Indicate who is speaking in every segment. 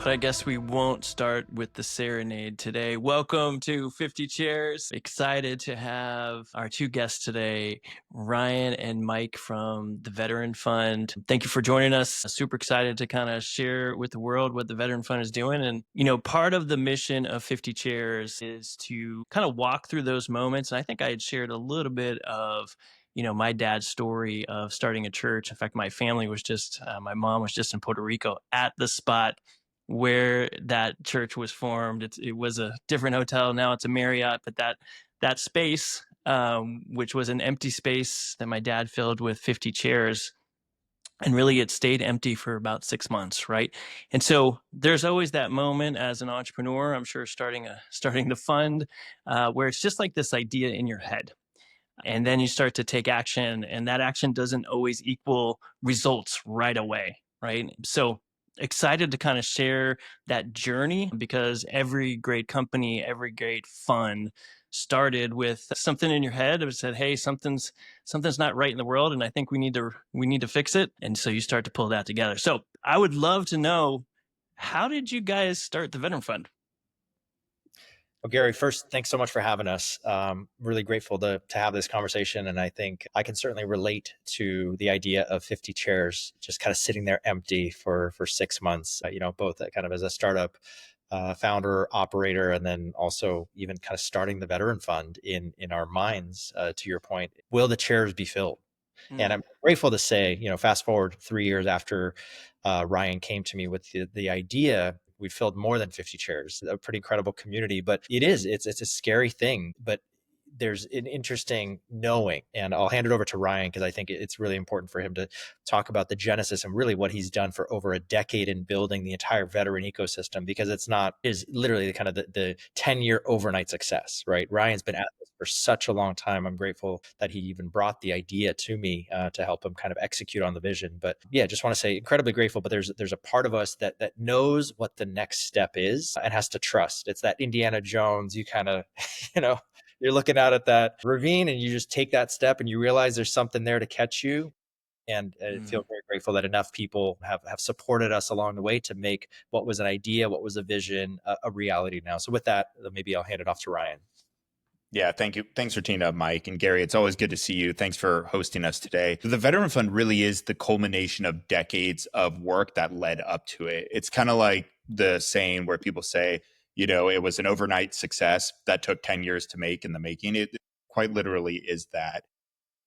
Speaker 1: but I guess we won't start with the serenade today. Welcome to 50 Chairs. Excited to have our two guests today, Ryan and Mike from the Veteran Fund. Thank you for joining us. Super excited to kind of share with the world what the Veteran Fund is doing. And, part of the mission of 50 Chairs is to kind of walk through those moments. And I think I had shared a little bit of my dad's story of starting a church. In fact, my family was my mom was just in Puerto Rico at the spot where that church was formed. It was a different hotel. Now it's a Marriott, but that space, which was an empty space that my dad filled with 50 chairs, and really it stayed empty for about 6 months, right? And so there's always that moment as an entrepreneur, I'm sure starting the fund, where it's just like this idea in your head. And then you start to take action, and that action doesn't always equal results right away, right? So excited to kind of share that journey, because every great company, every great fund started with something in your head. It said, hey, something's not right in the world, and I think we need to fix it. And so you start to pull that together. So I would love to know, how did you guys start the Veteran Fund?
Speaker 2: Well, Gary, first, thanks so much for having us. Really grateful to have this conversation. And I think I can certainly relate to the idea of 50 chairs just kind of sitting there empty for 6 months, both kind of as a startup founder, operator, and then also even kind of starting the Veteran Fund in our minds, to your point. Will the chairs be filled? And I'm grateful to say, fast forward 3 years after Ryan came to me with the idea, we filled more than 50 chairs, a pretty incredible community. But it's a scary thing, but there's an interesting knowing. And I'll hand it over to Ryan, because I think it's really important for him to talk about the genesis and really what he's done for over a decade in building the entire veteran ecosystem, because is literally kind of the 10-year overnight success, right? Ryan's been at this for such a long time. I'm grateful that he even brought the idea to me to help him kind of execute on the vision. But yeah, just want to say incredibly grateful. But there's a part of us that knows what the next step is and has to trust. It's that Indiana Jones, you kind of, you're looking out at that ravine and you just take that step and you realize there's something there to catch you. And I feel very grateful that enough people have supported us along the way to make what was an idea, what was a vision, a reality now. So with that, maybe I'll hand it off to Ryan.
Speaker 3: Yeah, thank you. Thanks for teaming up, Mike and Gary. It's always good to see you. Thanks for hosting us today. The Veteran Fund really is the culmination of decades of work that led up to it. It's kind of like the saying where people say, it was an overnight success that took 10 years to make in the making. It quite literally is that.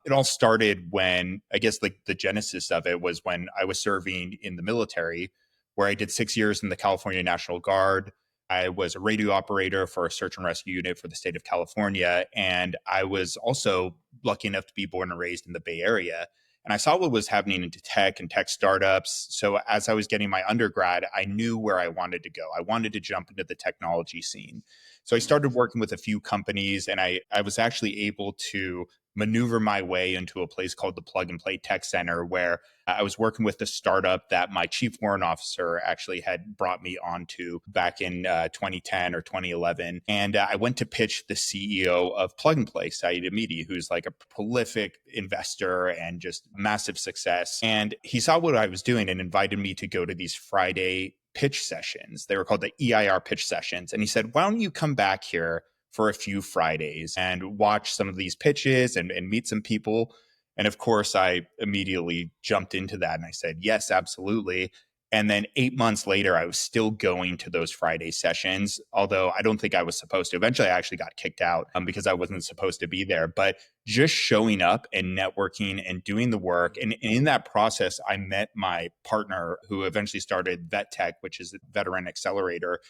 Speaker 3: It all started when, I guess, like the genesis of it was when I was serving in the military, where I did 6 years in the California National Guard. I was a radio operator for a search and rescue unit for the state of California. And I was also lucky enough to be born and raised in the Bay Area. And I saw what was happening into tech and tech startups. So as I was getting my undergrad, I knew where I wanted to go. I wanted to jump into the technology scene. So I started working with a few companies, and I was actually able to maneuver my way into a place called the Plug and Play Tech Center, where I was working with the startup that my chief warrant officer actually had brought me onto back in 2010 or 2011. And I went to pitch the CEO of Plug and Play, Saeed Amidi, who's like a prolific investor and just massive success. And he saw what I was doing and invited me to go to these Friday pitch sessions. They were called the EIR pitch sessions. And he said, why don't you come back here for a few Fridays and watch some of these pitches and meet some people? And of course, I immediately jumped into that and I said, yes, absolutely. And then 8 months later, I was still going to those Friday sessions, although I don't think I was supposed to. Eventually, I actually got kicked out because I wasn't supposed to be there. But just showing up and networking and doing the work. And in that process, I met my partner who eventually started Vet Tech, which is a veteran accelerator,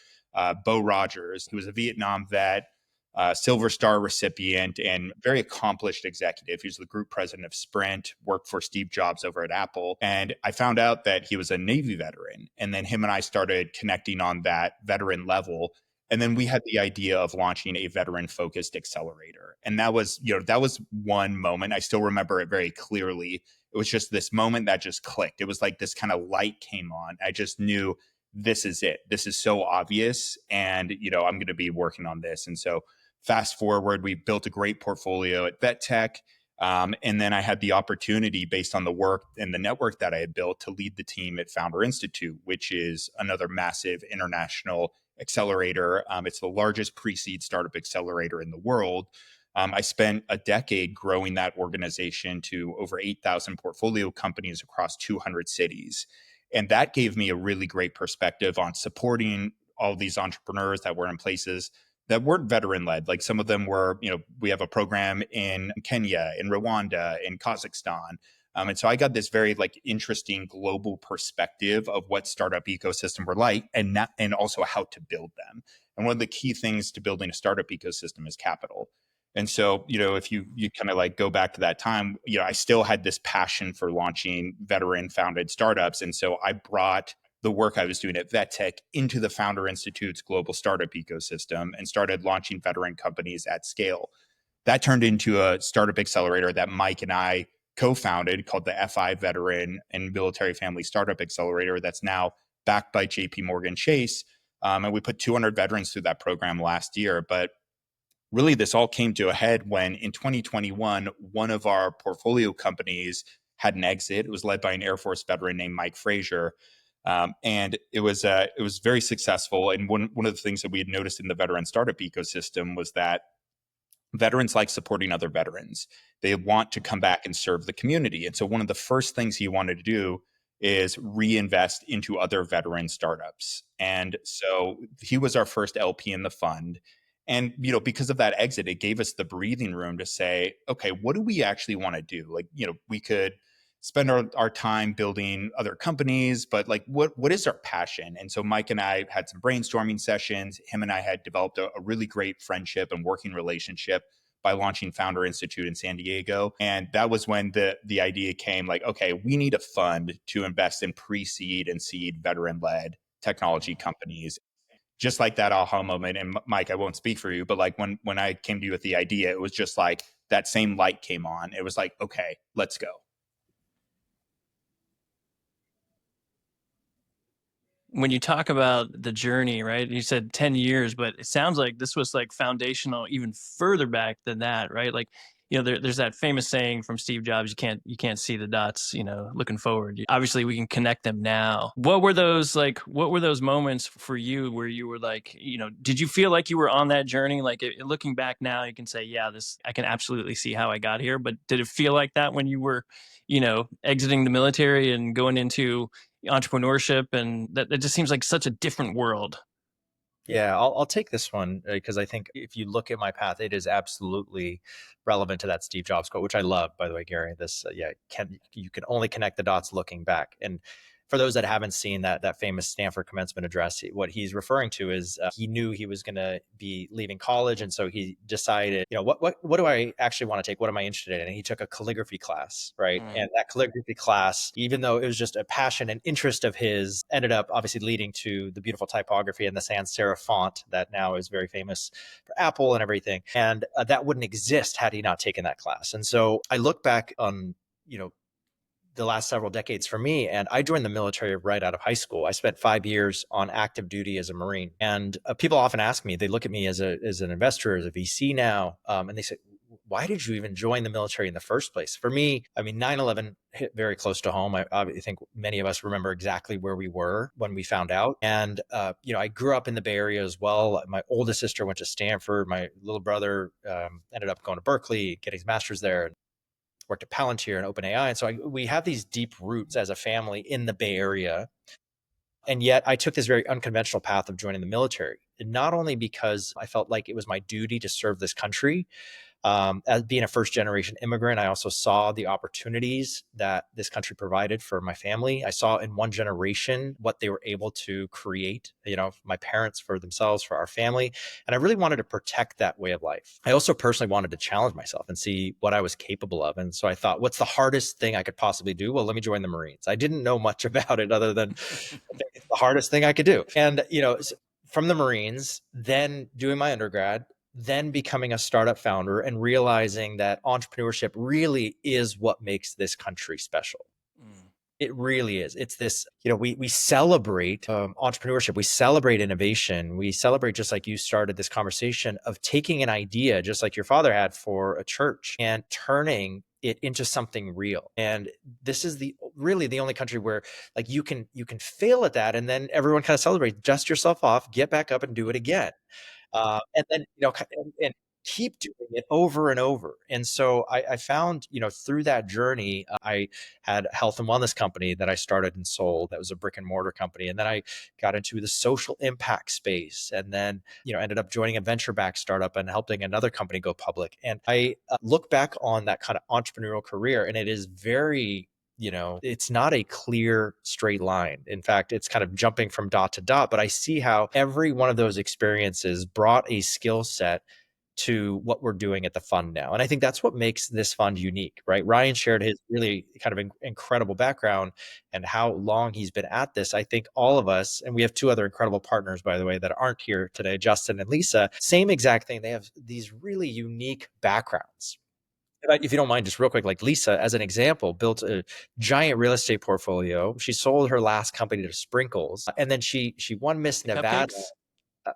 Speaker 3: Bo Rogers, who was a Vietnam vet, Silver Star recipient, and very accomplished executive. He was the group president of Sprint, worked for Steve Jobs over at Apple. And I found out that he was a Navy veteran. And then him and I started connecting on that veteran level. And then we had the idea of launching a veteran-focused accelerator. And that was one moment. I still remember it very clearly. It was just this moment that just clicked. It was like this kind of light came on. I just knew this is it. This is so obvious. And, I'm going to be working on this. And so fast forward, we built a great portfolio at Vet Tech. And then I had the opportunity, based on the work and the network that I had built, to lead the team at Founder Institute, which is another massive international accelerator. It's the largest pre-seed startup accelerator in the world. I spent a decade growing that organization to over 8,000 portfolio companies across 200 cities. And that gave me a really great perspective on supporting all these entrepreneurs that were in places that weren't veteran led. Like some of them were, we have a program in Kenya, in Rwanda, in Kazakhstan. And so I got this very interesting global perspective of what startup ecosystem were like, and also how to build them. And one of the key things to building a startup ecosystem is capital. And so, if you kind of go back to that time, I still had this passion for launching veteran founded startups. And so I brought the work I was doing at VetTech into the Founder Institute's global startup ecosystem and started launching veteran companies at scale. That turned into a startup accelerator that Mike and I co-founded called the FI Veteran and Military Family Startup Accelerator, that's now backed by JP Morgan Chase. And we put 200 veterans through that program last year. But really, this all came to a head when in 2021, one of our portfolio companies had an exit. It was led by an Air Force veteran named Mike Frazier. And it was very successful. And one of the things that we had noticed in the veteran startup ecosystem was that veterans like supporting other veterans. They want to come back and serve the community. And so one of the first things he wanted to do is reinvest into other veteran startups. And so he was our first LP in the fund. And, because of that exit, it gave us the breathing room to say, okay, what do we actually want to do? We could spend our time building other companies, but what is our passion? And so Mike and I had some brainstorming sessions. Him and I had developed a really great friendship and working relationship by launching Founder Institute in San Diego. And that was when the idea came, okay, we need a fund to invest in pre-seed and seed veteran-led technology companies. Just like that aha moment. And Mike, I won't speak for you, but when I came to you with the idea, it was just that same light came on. It was okay, let's go.
Speaker 1: When you talk about the journey, right? You said 10 years, but it sounds like this was foundational even further back than that, right? There's that famous saying from Steve Jobs, you can't see the dots, looking forward. Obviously we can connect them now. What were those moments for you where you were did you feel like you were on that journey? Looking back now, you can say, yeah, I can absolutely see how I got here. But did it feel like that when you were, exiting the military and going into entrepreneurship? And that it just seems like such a different world.
Speaker 2: Yeah, I'll take this one because I think if you look at my path, it is absolutely relevant to that Steve Jobs quote, which I love, by the way, Gary. You can only connect the dots looking back. And for those that haven't seen that famous Stanford commencement address, what he's referring to is he knew he was going to be leaving college, and so he decided, what do I actually want to take? What am I interested in? And he took a calligraphy class, right? And that calligraphy class, even though it was just a passion and interest of his, ended up obviously leading to the beautiful typography and the sans serif font that now is very famous for Apple and everything. And that wouldn't exist had he not taken that class. And so I look back on, the last several decades for me. And I joined the military right out of high school. I spent 5 years on active duty as a Marine. And people often ask me, they look at me as an investor, as a VC now, and they say, why did you even join the military in the first place? For me, 9/11 hit very close to home. I think many of us remember exactly where we were when we found out. And, I grew up in the Bay Area as well. My oldest sister went to Stanford. My little brother ended up going to Berkeley, getting his master's there. Worked at Palantir and OpenAI. And so we have these deep roots as a family in the Bay Area. And yet I took this very unconventional path of joining the military. And not only because I felt like it was my duty to serve this country, as being a first generation immigrant, I also saw the opportunities that this country provided for my family. I saw in one generation what they were able to create, my parents for themselves, for our family. And I really wanted to protect that way of life. I also personally wanted to challenge myself and see what I was capable of. And so I thought, what's the hardest thing I could possibly do? Well, let me join the Marines. I didn't know much about it other than it's the hardest thing I could do. And, from the Marines, then doing my undergrad, then becoming a startup founder and realizing that entrepreneurship really is what makes this country special. It really is. It's this, we celebrate entrepreneurship. We celebrate innovation. We celebrate, just like you started this conversation, of taking an idea, just like your father had for a church, and turning it into something real. And this is really the only country where like you can fail at that, and then everyone kind of celebrates, dust yourself off, get back up and do it again. And then, and keep doing it over and over. And so I found, through that journey, I had a health and wellness company that I started and sold. That was a brick and mortar company. And then I got into the social impact space, and then, ended up joining a venture backed startup and helping another company go public. And I look back on that kind of entrepreneurial career, and it is very, it's not a clear straight line. In fact, it's kind of jumping from dot to dot, but I see how every one of those experiences brought a skill set to what we're doing at the fund now. And I think that's what makes this fund unique, right? Ryan shared his really kind of incredible background and how long he's been at this. I think all of us, and we have two other incredible partners, by the way, that aren't here today, Justin and Lisa, same exact thing. They have these really unique backgrounds. If you don't mind, just real quick, like Lisa, as an example, built a giant real estate portfolio. She sold her last company to Sprinkles, and then she won Miss
Speaker 1: The
Speaker 2: Nevada.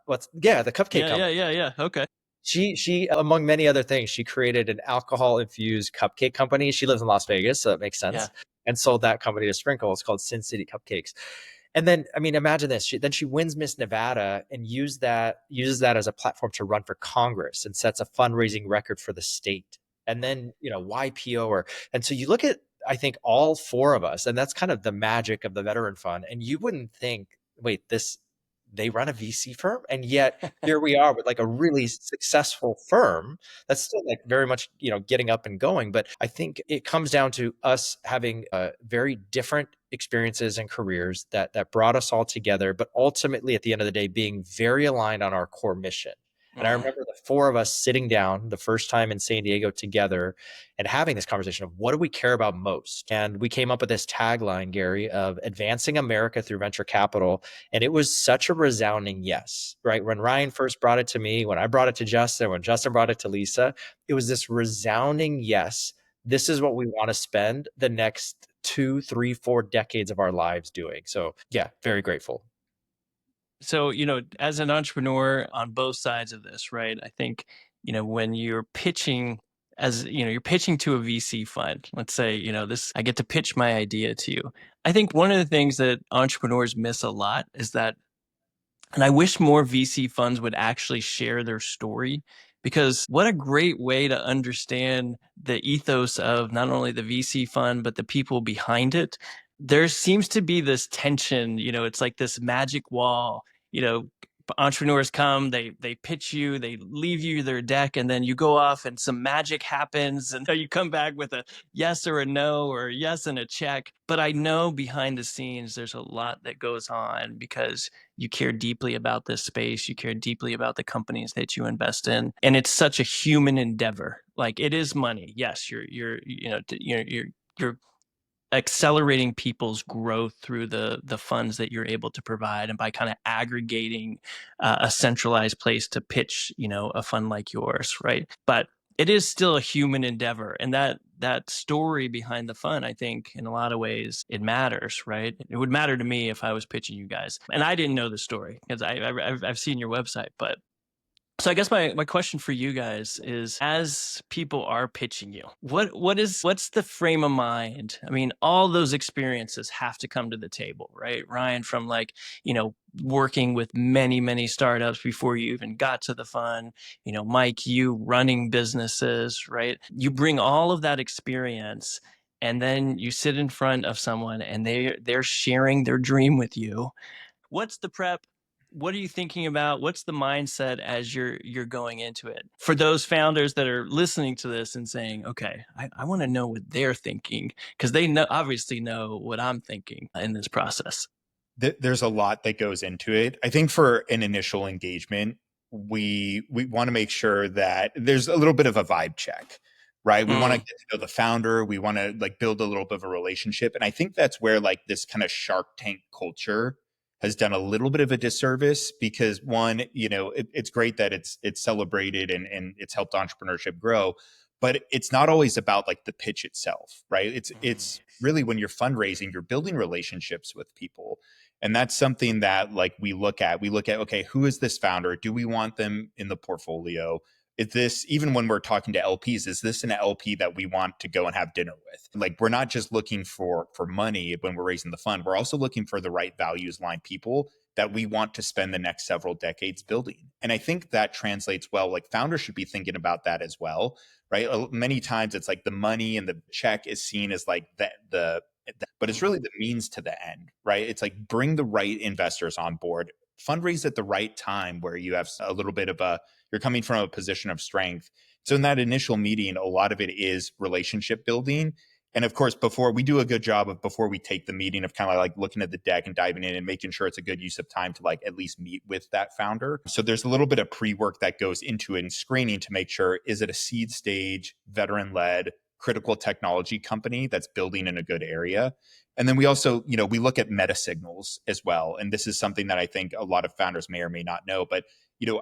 Speaker 1: cupcakes?
Speaker 2: The cupcake
Speaker 1: Yeah, yeah,
Speaker 2: company.
Speaker 1: yeah. Okay.
Speaker 2: She among many other things, she created an alcohol infused cupcake company. She lives in Las Vegas, so that makes
Speaker 1: Yeah.
Speaker 2: sense. And sold that company to Sprinkles called Sin City Cupcakes. And then, I mean, imagine this. She wins Miss Nevada and uses that as a platform to run for Congress and sets a fundraising record for the state. And then, YPO and so you look at, I think, all four of us, and that's kind of the magic of the Veteran Fund. And you wouldn't think, wait, they run a VC firm, and yet here we are with like a really successful firm that's still like very much, getting up and going. But I think it comes down to us having very different experiences and careers that brought us all together, but ultimately at the end of the day, being very aligned on our core mission. And I remember the four of us sitting down the first time in San Diego together and having this conversation of what do we care about most? And we came up with this tagline, Gary, of advancing America through venture capital. And it was such a resounding yes, right? When Ryan first brought it to me, when I brought it to Justin, when Justin brought it to Lisa, it was this resounding yes. This is what we want to spend the next 2, 3, 4 decades of our lives doing. So yeah, very grateful.
Speaker 1: So, as an entrepreneur on both sides of this, right? I think, when you're pitching you're pitching to a VC fund, let's say, I get to pitch my idea to you. I think one of the things that entrepreneurs miss a lot is that, and I wish more VC funds would actually share their story, because what a great way to understand the ethos of not only the VC fund, but the people behind it. There seems to be this tension, it's like this magic wall, you know, entrepreneurs come, they pitch you, they leave you their deck, and then you go off and some magic happens and you come back with a yes or a no, or a yes and a check. But I know behind the scenes there's a lot that goes on, because you care deeply about this space, you care deeply about the companies that you invest in, and it's such a human endeavor. Like, it is money, yes, you're accelerating people's growth through the funds that you're able to provide, and by kind of aggregating a centralized place to pitch a fund like yours, right? But it is still a human endeavor, and that story behind the fund, I think in a lot of ways it matters, right? It would matter to me if I was pitching you guys and I didn't know the story, because I've seen your website. But so I guess my question for you guys is, as people are pitching you, what's the frame of mind? I mean, all those experiences have to come to the table, right? Ryan, from working with many startups before you even got to the fund, Mike, you running businesses, right? You bring all of that experience, and then you sit in front of someone and they're sharing their dream with you. What's the prep? What are you thinking about? What's the mindset as you're going into it? For those founders that are listening to this and saying, okay, I want to know what they're thinking, because they obviously know what I'm thinking in this process.
Speaker 3: There's a lot that goes into it. I think for an initial engagement, we want to make sure that there's a little bit of a vibe check, right? We want to get to know the founder. We want to build a little bit of a relationship. And I think that's where this kind of Shark Tank culture has done a little bit of a disservice, because one, it's great that it's celebrated and it's helped entrepreneurship grow, but it's not always about the pitch itself, right? It's really, when you're fundraising, you're building relationships with people. And that's something that we look at, okay, who is this founder? Do we want them in the portfolio? is this, even when we're talking to LPs, is this an LP that we want to go and have dinner with? Like, we're not just looking for money when we're raising the fund. We're also looking for the right values aligned people that we want to spend the next several decades building. And I think that translates well. Like, founders should be thinking about that as well, right? Many times it's like the money and the check is seen as like but it's really the means to the end, right? It's like, bring the right investors on board, fundraise at the right time where you have a little bit of you're coming from a position of strength. So in that initial meeting, a lot of it is relationship building. And of course, before we take the meeting, of kind of like looking at the deck and diving in and making sure it's a good use of time to like at least meet with that founder. So there's a little bit of pre-work that goes into it and screening to make sure, is it a seed stage, veteran-led, critical technology company that's building in a good area? And then we also, we look at meta signals as well. And this is something that I think a lot of founders may or may not know, but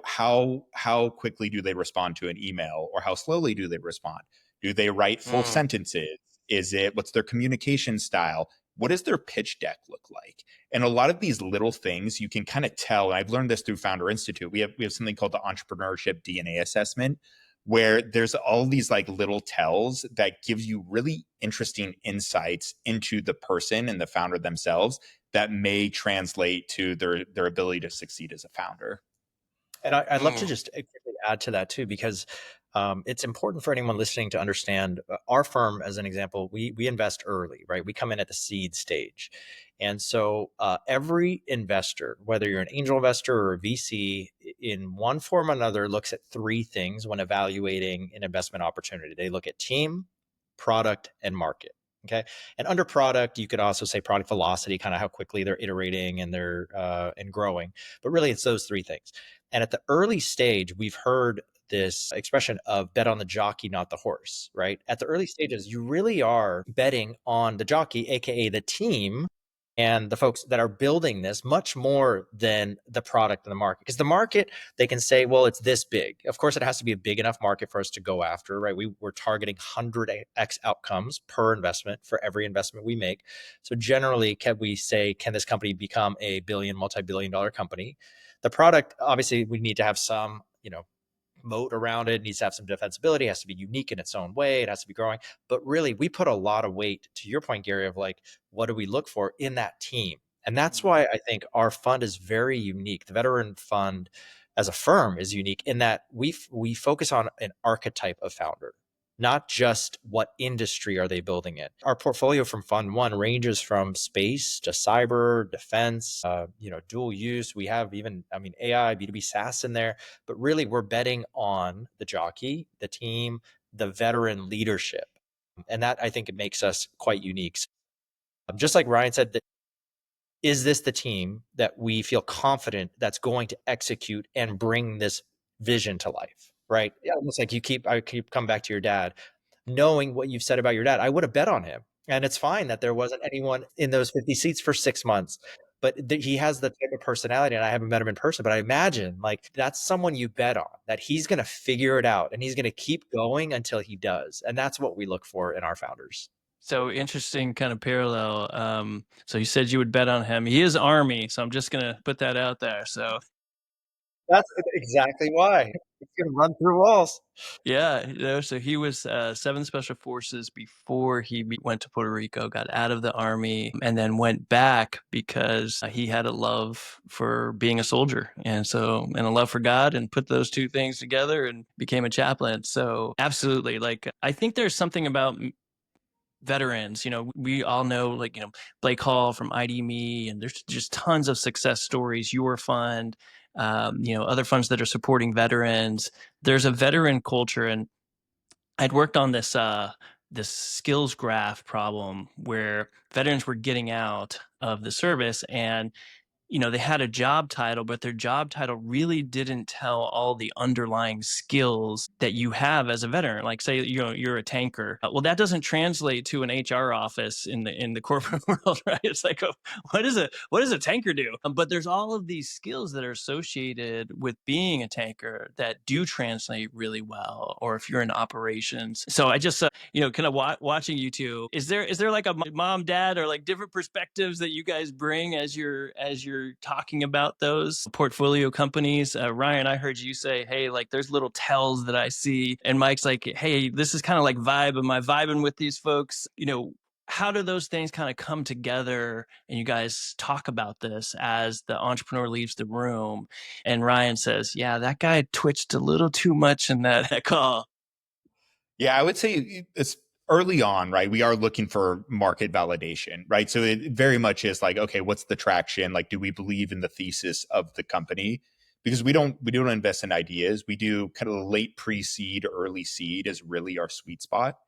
Speaker 3: how quickly do they respond to an email, or how slowly do they respond? Do they write full sentences? What's their communication style? What does their pitch deck look like? And a lot of these little things you can kind of tell. And I've learned this through Founder Institute. We have something called the Entrepreneurship DNA Assessment, where there's all these like little tells that gives you really interesting insights into the person and the founder themselves that may translate to their ability to succeed as a founder.
Speaker 2: And I'd love to just quickly add to that too, because it's important for anyone listening to understand our firm, as an example, we invest early, right? We come in at the seed stage. And so every investor, whether you're an angel investor or a VC, in one form or another, looks at three things when evaluating an investment opportunity. They look at team, product, and market. Okay. And under product, you could also say product velocity, kind of how quickly they're iterating and they're and growing. But really, it's those three things. And at the early stage, we've heard this expression of bet on the jockey, not the horse, right? At the early stages, you really are betting on the jockey, AKA the team, and the folks that are building this much more than the product and the market. Because the market, they can say, well, it's this big. Of course, it has to be a big enough market for us to go after, right? We're targeting 100x outcomes per investment for every investment we make. So generally, can this company become a multi-billion dollar company? The product, obviously, we need to have some, moat around it. It needs to have some defensibility. It has to be unique in its own way. It has to be growing. But really, we put a lot of weight, to your point, Gary, of like, what do we look for in that team? And that's why I think our fund is very unique. The Veteran Fund as a firm is unique in that we focus on an archetype of founder, not just what industry are they building in. Our portfolio from Fund One ranges from space to cyber, defense, dual use. We have even, AI, B2B SaaS in there, but really we're betting on the jockey, the team, the veteran leadership. And that, I think, it makes us quite unique. Just like Ryan said, is this the team that we feel confident that's going to execute and bring this vision to life? Right. Yeah, almost like I keep coming back to your dad, knowing what you've said about your dad. I would have bet on him. And it's fine that there wasn't anyone in those 50 seats for 6 months, but he has the type of personality, and I haven't met him in person, but I imagine like that's someone you bet on, that he's going to figure it out and he's going to keep going until he does. And that's what we look for in our founders.
Speaker 1: So interesting kind of parallel. So you said you would bet on him. He is Army, so I'm just going to put that out there. So
Speaker 2: that's exactly why. It's going to run through walls.
Speaker 1: Yeah, so he was 7th Special Forces before he went to Puerto Rico, got out of the Army, and then went back because he had a love for being a soldier, and a love for God, and put those two things together and became a chaplain. So absolutely, like I think there's something about veterans, we all know, Blake Hall from ID.me, and there's just tons of success stories, your fund, other funds that are supporting veterans. There's a veteran culture, and I'd worked on this skills graph problem where veterans were getting out of the service, and they had a job title, but their job title really didn't tell all the underlying skills that you have as a veteran. Like, say, you're a tanker. Well, that doesn't translate to an HR office in the corporate world, right? It's like, what does a tanker do? But there's all of these skills that are associated with being a tanker that do translate really well, or if you're in operations. So I just, kind of watching you two, is there like a mom, dad, or like different perspectives that you guys bring as you're were talking about those portfolio companies, Ryan, I heard you say, hey, like there's little tells that I see. And Mike's like, hey, this is kind of like vibe. Am I vibing with these folks? How do those things kind of come together and you guys talk about this as the entrepreneur leaves the room and Ryan says, yeah, that guy twitched a little too much in that call?
Speaker 3: Yeah, I would say it's early on, right? We are looking for market validation, right? So it very much is like, okay, what's the traction? Like, do we believe in the thesis of the company? Because we don't invest in ideas. We do kind of late pre-seed, early seed is really our sweet spot.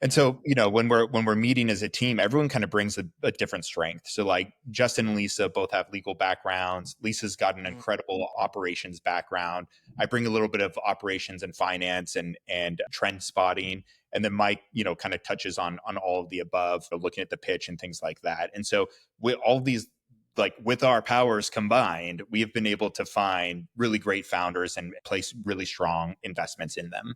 Speaker 3: And
Speaker 1: Yeah.
Speaker 3: so, when we're meeting as a team, everyone kind of brings a different strength. So like Justin and Lisa both have legal backgrounds. Lisa's got an incredible operations background. I bring a little bit of operations and finance and trend spotting. And then Mike, kind of touches on all of the above, looking at the pitch and things like that. And so with all these, like with our powers combined, we have been able to find really great founders and place really strong investments in them.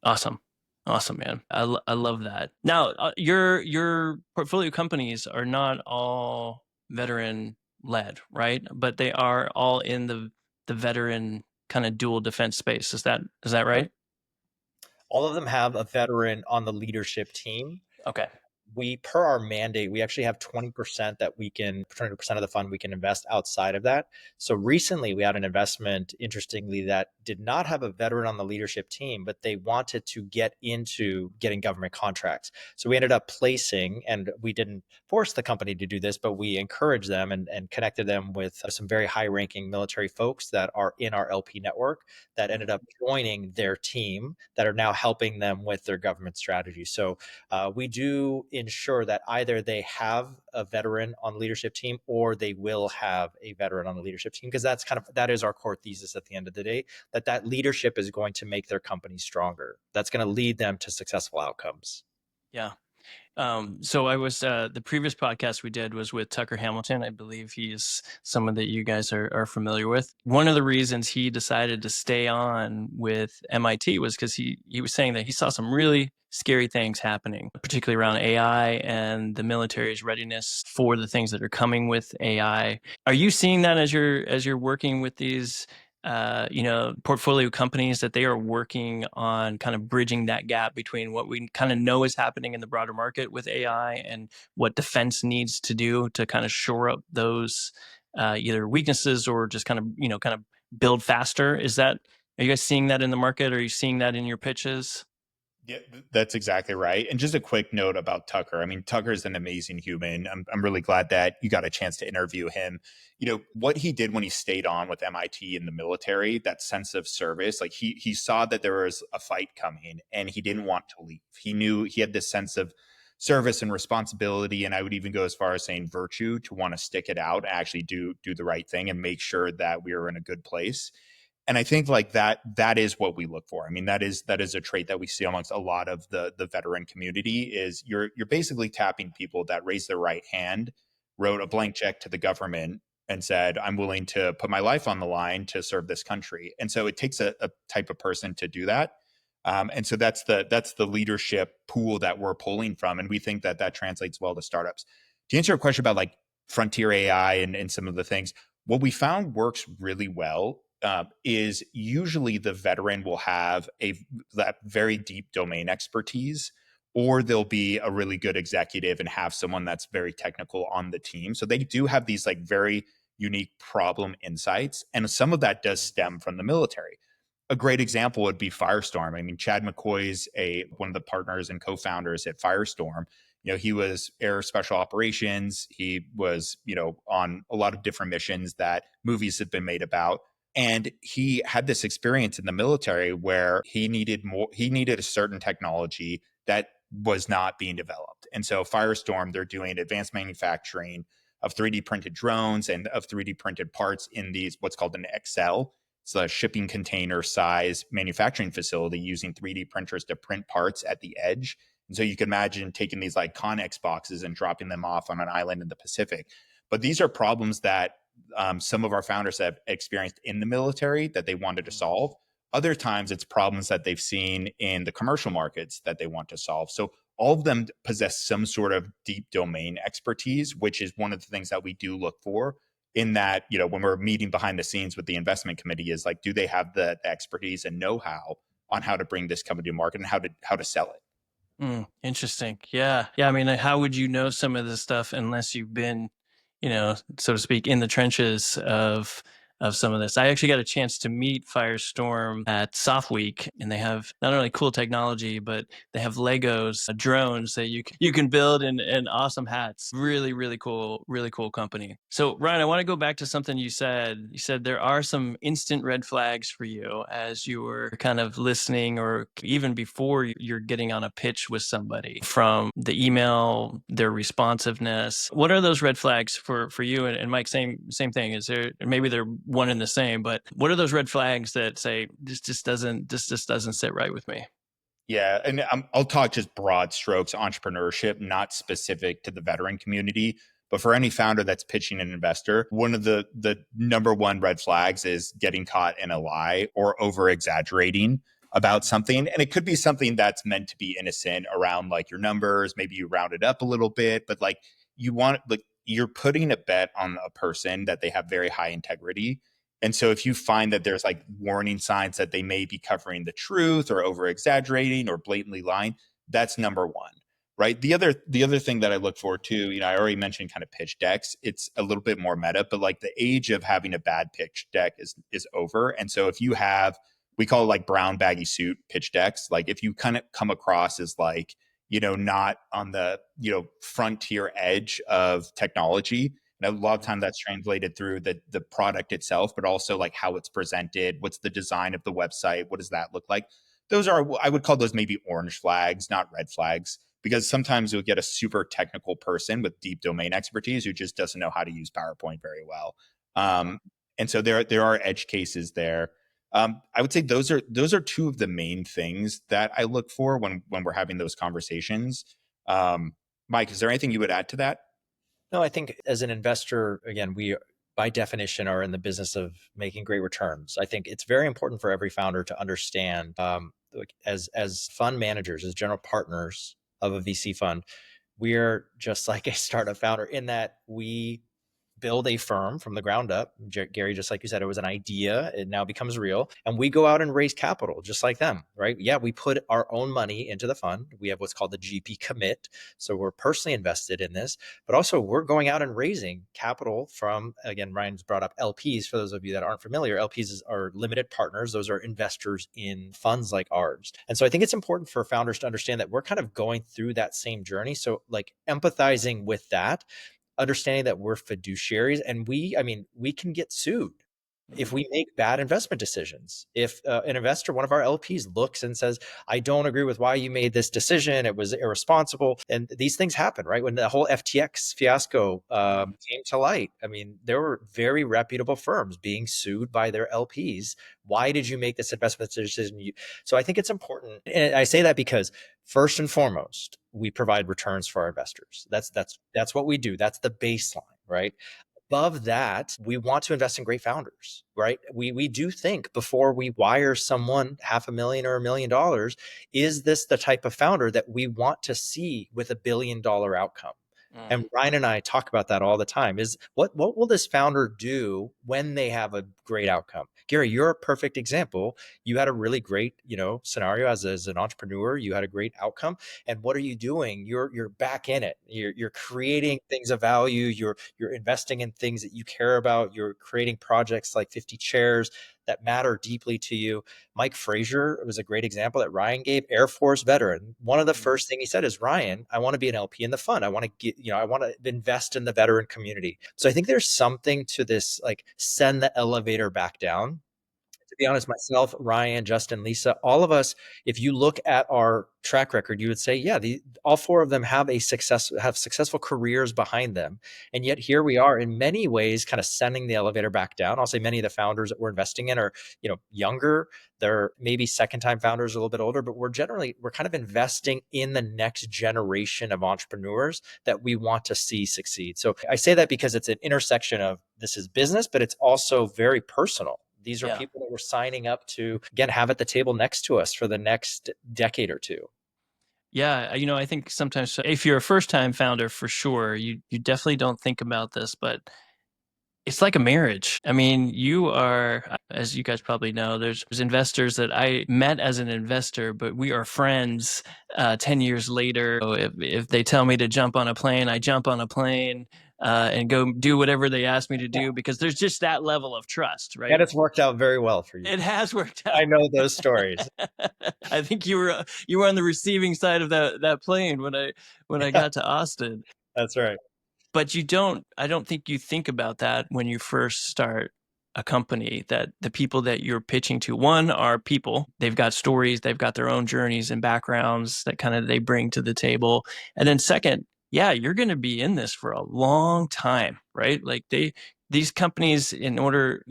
Speaker 1: Awesome. Awesome, man. I love that. Now, your portfolio companies are not all veteran led, right? But they are all in the veteran kind of dual defense space. Is that right?
Speaker 2: All of them have a veteran on the leadership team.
Speaker 1: Okay.
Speaker 2: We, per our mandate, we actually have 20% that 20% of the fund we can invest outside of that. So recently we had an investment, interestingly, that did not have a veteran on the leadership team, but they wanted to get into getting government contracts. So we ended up placing, and we didn't force the company to do this, but we encouraged them and connected them with some very high ranking military folks that are in our LP network that ended up joining their team that are now helping them with their government strategy. So we do ensure that either they have a veteran on the leadership team or they will have a veteran on the leadership team, because that is our core thesis at the end of the day, that leadership is going to make their company stronger. That's going to lead them to successful outcomes.
Speaker 1: Yeah. So I was the previous podcast we did was with Tucker Hamilton. I believe he's someone that you guys are familiar with. One of the reasons he decided to stay on with MIT was because he was saying that he saw some really scary things happening, particularly around AI and the military's readiness for the things that are coming with AI. Are you seeing that as you're working with these portfolio companies, that they are working on kind of bridging that gap between what we kind of know is happening in the broader market with AI and what defense needs to do to kind of shore up those either weaknesses or just kind of build faster? Are you guys seeing that in the market? Are you seeing that in your pitches?
Speaker 3: Yeah, that's exactly right. And just a quick note about Tucker. I mean, Tucker is an amazing human. I'm really glad that you got a chance to interview him. What he did when he stayed on with MIT in the military, that sense of service, like he saw that there was a fight coming and he didn't want to leave. He knew he had this sense of service and responsibility. And I would even go as far as saying virtue, to want to stick it out, actually do the right thing and make sure that we were in a good place. And I think like that is what we look for. I mean, that is a trait that we see amongst a lot of the veteran community. Is you're basically tapping people that raised their right hand, wrote a blank check to the government and said, I'm willing to put my life on the line to serve this country. And so it takes a type of person to do that. And so that's the leadership pool that we're pulling from. And we think that translates well to startups. To answer your question about like frontier AI and some of the things, what we found works really well is usually the veteran will have that very deep domain expertise, or they'll be a really good executive and have someone that's very technical on the team. So they do have these like very unique problem insights. And some of that does stem from the military. A great example would be Firestorm. I mean, Chad McCoy's one of the partners and co-founders at Firestorm. He was air special operations. He was, on a lot of different missions that movies have been made about. And he had this experience in the military where he needed a certain technology that was not being developed. And so Firestorm, they're doing advanced manufacturing of 3D printed drones and of 3D printed parts in these, what's called an XL. It's a shipping container size manufacturing facility using 3D printers to print parts at the edge. And so you can imagine taking these like Connex boxes and dropping them off on an island in the Pacific. But these are problems that some of our founders have experienced in the military that they wanted to solve. Other times it's problems that they've seen in the commercial markets that they want to solve. So all of them possess some sort of deep domain expertise, which is one of the things that we do look for in that, when we're meeting behind the scenes with the investment committee is like, do they have the expertise and know-how on how to bring this company to market and how to sell it?
Speaker 1: Interesting. Yeah. I mean, how would you know some of this stuff unless you've been, so to speak, in the trenches of some of this? I actually got a chance to meet Firestorm at Soft Week, and they have not only cool technology, but they have Legos, drones that you can build, and awesome hats. Really, really cool company. So Ryan, I want to go back to something you said. You said there are some instant red flags for you as you were kind of listening, or even before you're getting on a pitch with somebody, from the email, their responsiveness. What are those red flags for you? And Mike, same thing. Is there, maybe they're one and the same, but what are those red flags that say this just doesn't sit right with me?
Speaker 3: Yeah, and I'll talk just broad strokes entrepreneurship, not specific to the veteran community, but for any founder that's pitching an investor, one of the number one red flags is getting caught in a lie or over exaggerating about something. And it could be something that's meant to be innocent around like your numbers, maybe you round it up a little bit, but like you're putting a bet on a person that they have very high integrity. And so if you find that there's like warning signs that they may be covering the truth or over exaggerating or blatantly lying, that's number one, right? The other thing that I look for too, I already mentioned kind of pitch decks. It's a little bit more meta, but like the age of having a bad pitch deck is over. And so if you have, we call it like brown baggy suit pitch decks, like if you kind of come across as like, not on the, frontier edge of technology, and a lot of time that's translated through the product itself, but also like how it's presented, what's the design of the website, what does that look like? Those are, I would call those maybe orange flags, not red flags, because sometimes you'll get a super technical person with deep domain expertise who just doesn't know how to use PowerPoint very well. And so there are edge cases there. I would say those are two of the main things that I look for when we're having those conversations. Mike, is there anything you would add to that?
Speaker 2: No, I think as an investor, again, we by definition are in the business of making great returns. I think it's very important for every founder to understand, as fund managers, as general partners of a VC fund, we're just like a startup founder in that we build a firm from the ground up. Gary, just like you said, it was an idea. It now becomes real. And we go out and raise capital just like them, right? Yeah, we put our own money into the fund. We have what's called the GP commit. So we're personally invested in this, but also we're going out and raising capital from, again, Ryan's brought up LPs. For those of you that aren't familiar, LPs are limited partners. Those are investors in funds like ours. And so I think it's important for founders to understand that we're kind of going through that same journey. So like empathizing with that, understanding that we're fiduciaries, and we can get sued if we make bad investment decisions. If an investor, one of our LPs, looks and says, I don't agree with why you made this decision, it was irresponsible. And these things happen, right? When the whole FTX fiasco came to light, there were very reputable firms being sued by their LPs. Why did you make this investment decision? So I think it's important. And I say that because first and foremost, we provide returns for our investors. That's what we do. That's the baseline, right? Above that, we want to invest in great founders, right? We do think before we wire someone $500,000 or $1 million, is this the type of founder that we want to see with $1 billion outcome? And Ryan and I talk about that all the time, is what will this founder do when they have a great outcome? Gary, you're a perfect example. You had a really great, scenario as an entrepreneur. You had a great outcome. And what are you doing? You're back in it. You're creating things of value. You're investing in things that you care about. You're creating projects like 50 Chairs that matter deeply to you. Mike Frazier was a great example that Ryan gave, Air Force veteran. One of the first things he said is, Ryan, I want to be an LP in the fund. I want to invest in the veteran community. So I think there's something to this, like, send the elevator back down. To be honest, myself, Ryan, Justin, Lisa, all of us, if you look at our track record, you would say, yeah, all four of them have successful careers behind them. And yet here we are in many ways kind of sending the elevator back down. I'll say many of the founders that we're investing in are, younger. They're maybe second-time founders, a little bit older, but we're kind of investing in the next generation of entrepreneurs that we want to see succeed. So I say that because it's an intersection of, this is business, but it's also very personal. These are people that we're signing up to, again, have at the table next to us for the next decade or two.
Speaker 1: Yeah, I think sometimes if you're a first-time founder, for sure, you definitely don't think about this, but it's like a marriage. I mean, you are, as you guys probably know, there's investors that I met as an investor, but we are friends 10 years later. So if they tell me to jump on a plane, I jump on a plane and go do whatever they ask me to do because there's just that level of trust,
Speaker 2: And
Speaker 1: right?
Speaker 2: it's worked out very well for you.
Speaker 1: It has worked out.
Speaker 2: I know those stories.
Speaker 1: I think you were on the receiving side of that plane when I
Speaker 2: Yeah,
Speaker 1: got to Austin.
Speaker 2: that's right.
Speaker 1: But I don't think you think about that when you first start a company, that the people that you're pitching to, one, are people. They've got stories, they've got their own journeys and backgrounds that kind of they bring to the table. And then second, yeah, you're going to be in this for a long time, right? Like these companies, in order,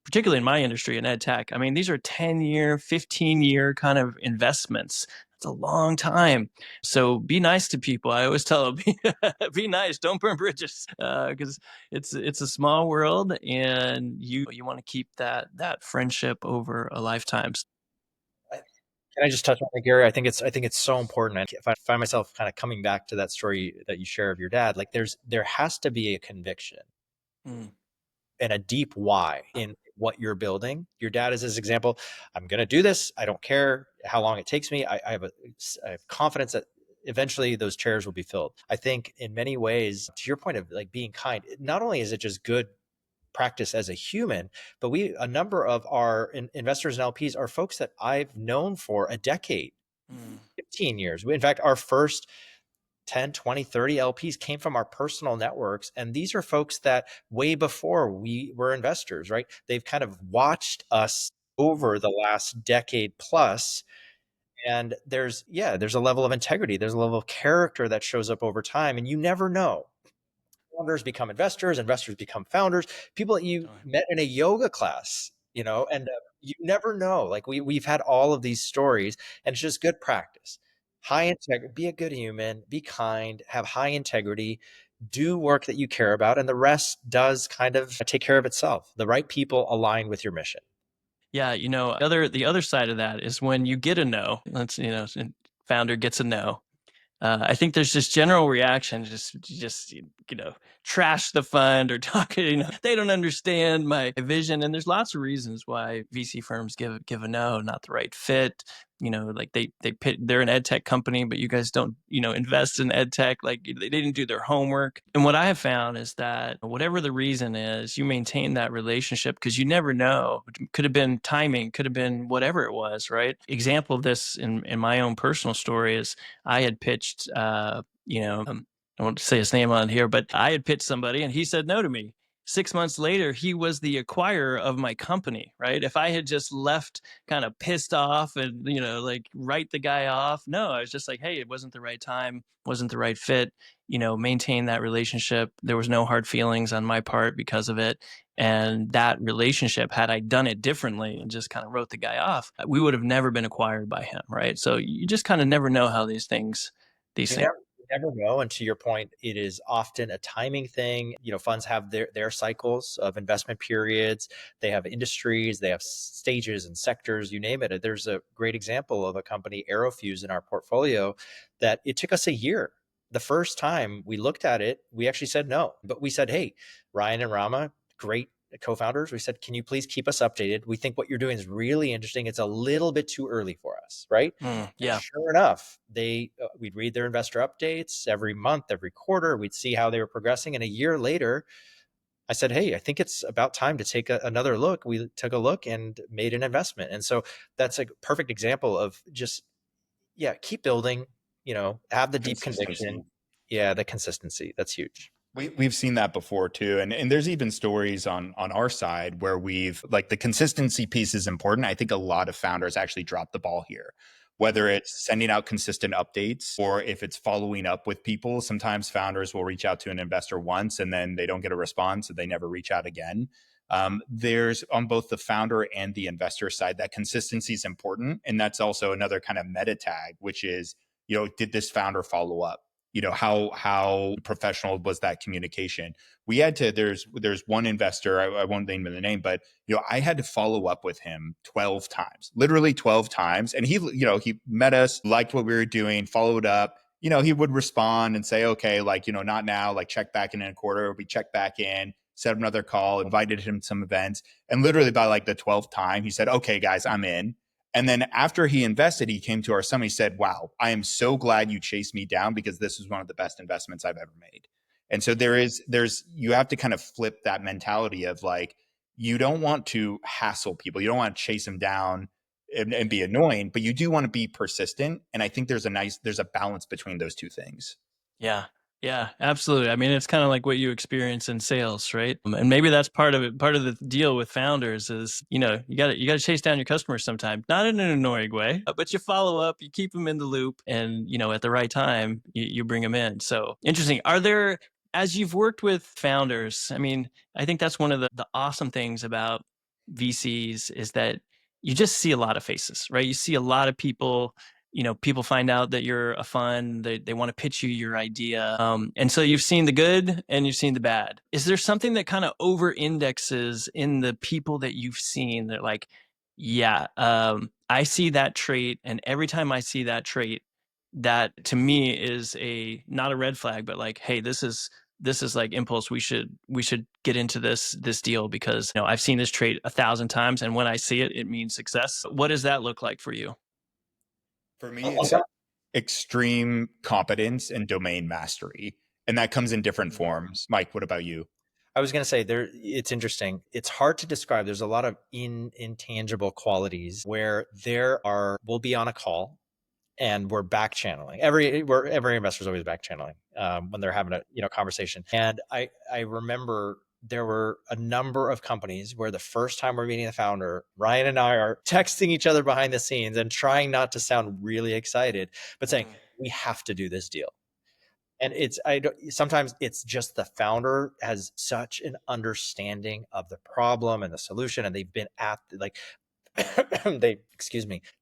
Speaker 1: particularly in my industry in ed tech, I mean, these are 10-year, 15-year kind of investments. It's a long time. So be nice to people. I always tell them, be nice, don't burn bridges, because it's a small world, and you want to keep that friendship over a lifetime.
Speaker 2: Can I just touch on that, Gary? I think it's so important. And if I find myself kind of coming back to that story that you share of your dad, like there has to be a conviction
Speaker 1: Mm.
Speaker 2: and a deep why in what you're building. Your dad is this example. I'm going to do this. I don't care how long it takes me. I have confidence that eventually those chairs will be filled. I think in many ways, to your point of like being kind, not only is it just good practice as a human, but a number of our investors and LPs are folks that I've known for a decade,
Speaker 1: Mm.
Speaker 2: 15 years. In fact, our first 10, 20, 30 LPs came from our personal networks. And these are folks that way before we were investors, right? They've kind of watched us over the last decade plus. And there's a level of integrity. There's a level of character that shows up over time. And you never know. Founders become investors, investors become founders, people that you met in a yoga class, and you never know. Like we've had all of these stories, and it's just good practice. High integrity, be a good human, be kind, have high integrity, do work that you care about, and the rest does kind of take care of itself. The right people align with your mission.
Speaker 1: Yeah, the other side of that is when you get a no. Let's founder gets a no. I think there's this general reaction, just trash the fund or talk. They don't understand my vision, and there's lots of reasons why VC firms give a no, not the right fit. Like they're an ed tech company, but you guys don't invest in ed tech. Like they didn't do their homework. And what I have found is that whatever the reason is, you maintain that relationship because you never know. It could have been timing, could have been whatever it was, right? Example of this in my own personal story is I had pitched, I won't say his name on here, but I had pitched somebody and he said no to me. 6 months later, he was the acquirer of my company, right? If I had just left kind of pissed off and, like write the guy off, no, I was just like, hey, it wasn't the right time, wasn't the right fit, maintain that relationship. There was no hard feelings on my part because of it. And that relationship, had I done it differently and just kind of wrote the guy off, we would have never been acquired by him, right? So you just kind of never know how these things.
Speaker 2: You never know. And to your point, it is often a timing thing. Funds have their cycles of investment periods. They have industries, they have stages and sectors, you name it. There's a great example of a company, Aerofuse, in our portfolio that it took us a year. The first time we looked at it, we actually said no, but we said, hey, Ryan and Rama, great co-founders, we said, can you please keep us updated? We think what you're doing is really interesting. It's a little bit too early for us, right?
Speaker 1: Yeah.
Speaker 2: Sure enough, we'd read their investor updates every month, every quarter. We'd see how they were progressing. And a year later, I said, hey, I think it's about time to take another look. We took a look and made an investment. And so that's a perfect example of just, keep building, have the deep conviction. Yeah, the consistency. That's huge.
Speaker 3: We've seen that before too. And there's even stories on our side where we've like the consistency piece is important. I think a lot of founders actually drop the ball here, whether it's sending out consistent updates or if it's following up with people. Sometimes founders will reach out to an investor once and then they don't get a response and they never reach out again. There's on both the founder and the investor side, that consistency is important. And that's also another kind of meta tag, which is, did this founder follow up? how professional was that communication? We had to, there's one investor, I won't name the name, but I had to follow up with him 12 times, literally 12 times. And he met us, liked what we were doing, followed up. He would respond and say, okay, like, not now, like check back in a quarter. We checked back in, set up another call, invited him to some events. And literally by like the 12th time, he said, okay, guys, I'm in. And then after he invested, he came to our summit. He said, wow, I am so glad you chased me down because this is one of the best investments I've ever made. And so you have to kind of flip that mentality of like, you don't want to hassle people. You don't want to chase them down and be annoying, but you do want to be persistent. And I think there's a balance between those two things.
Speaker 1: Yeah. Yeah, absolutely. I mean, it's kind of like what you experience in sales, right? And maybe that's part of it. Part of the deal with founders is, you got to chase down your customers sometimes, not in an annoying way, but you follow up, you keep them in the loop, and at the right time, you bring them in. So interesting. As you've worked with founders, I mean, I think that's one of the awesome things about VCs is that you just see a lot of faces, right? You see a lot of people. People find out that you're a fund, they want to pitch you your idea. And so you've seen the good and you've seen the bad. Is there something that kind of over indexes in the people that you've seen that like, yeah, I see that trait. And every time I see that trait, that to me is not a red flag, but like, hey, this is like impulse. We should get into this deal because I've seen this trait 1,000 times. And when I see it, it means success. What does that look like for you?
Speaker 3: For me, it's extreme competence and domain mastery. And that comes in different forms. Mike, what about you?
Speaker 2: I was going to say it's interesting. It's hard to describe. There's a lot of intangible qualities where we'll be on a call and we're back channeling. Every investor is always back channeling when they're having a conversation. And I remember there were a number of companies where the first time we're meeting the founder, Ryan and I are texting each other behind the scenes and trying not to sound really excited, but saying, we have to do this deal. And sometimes it's just the founder has such an understanding of the problem and the solution, and they've been at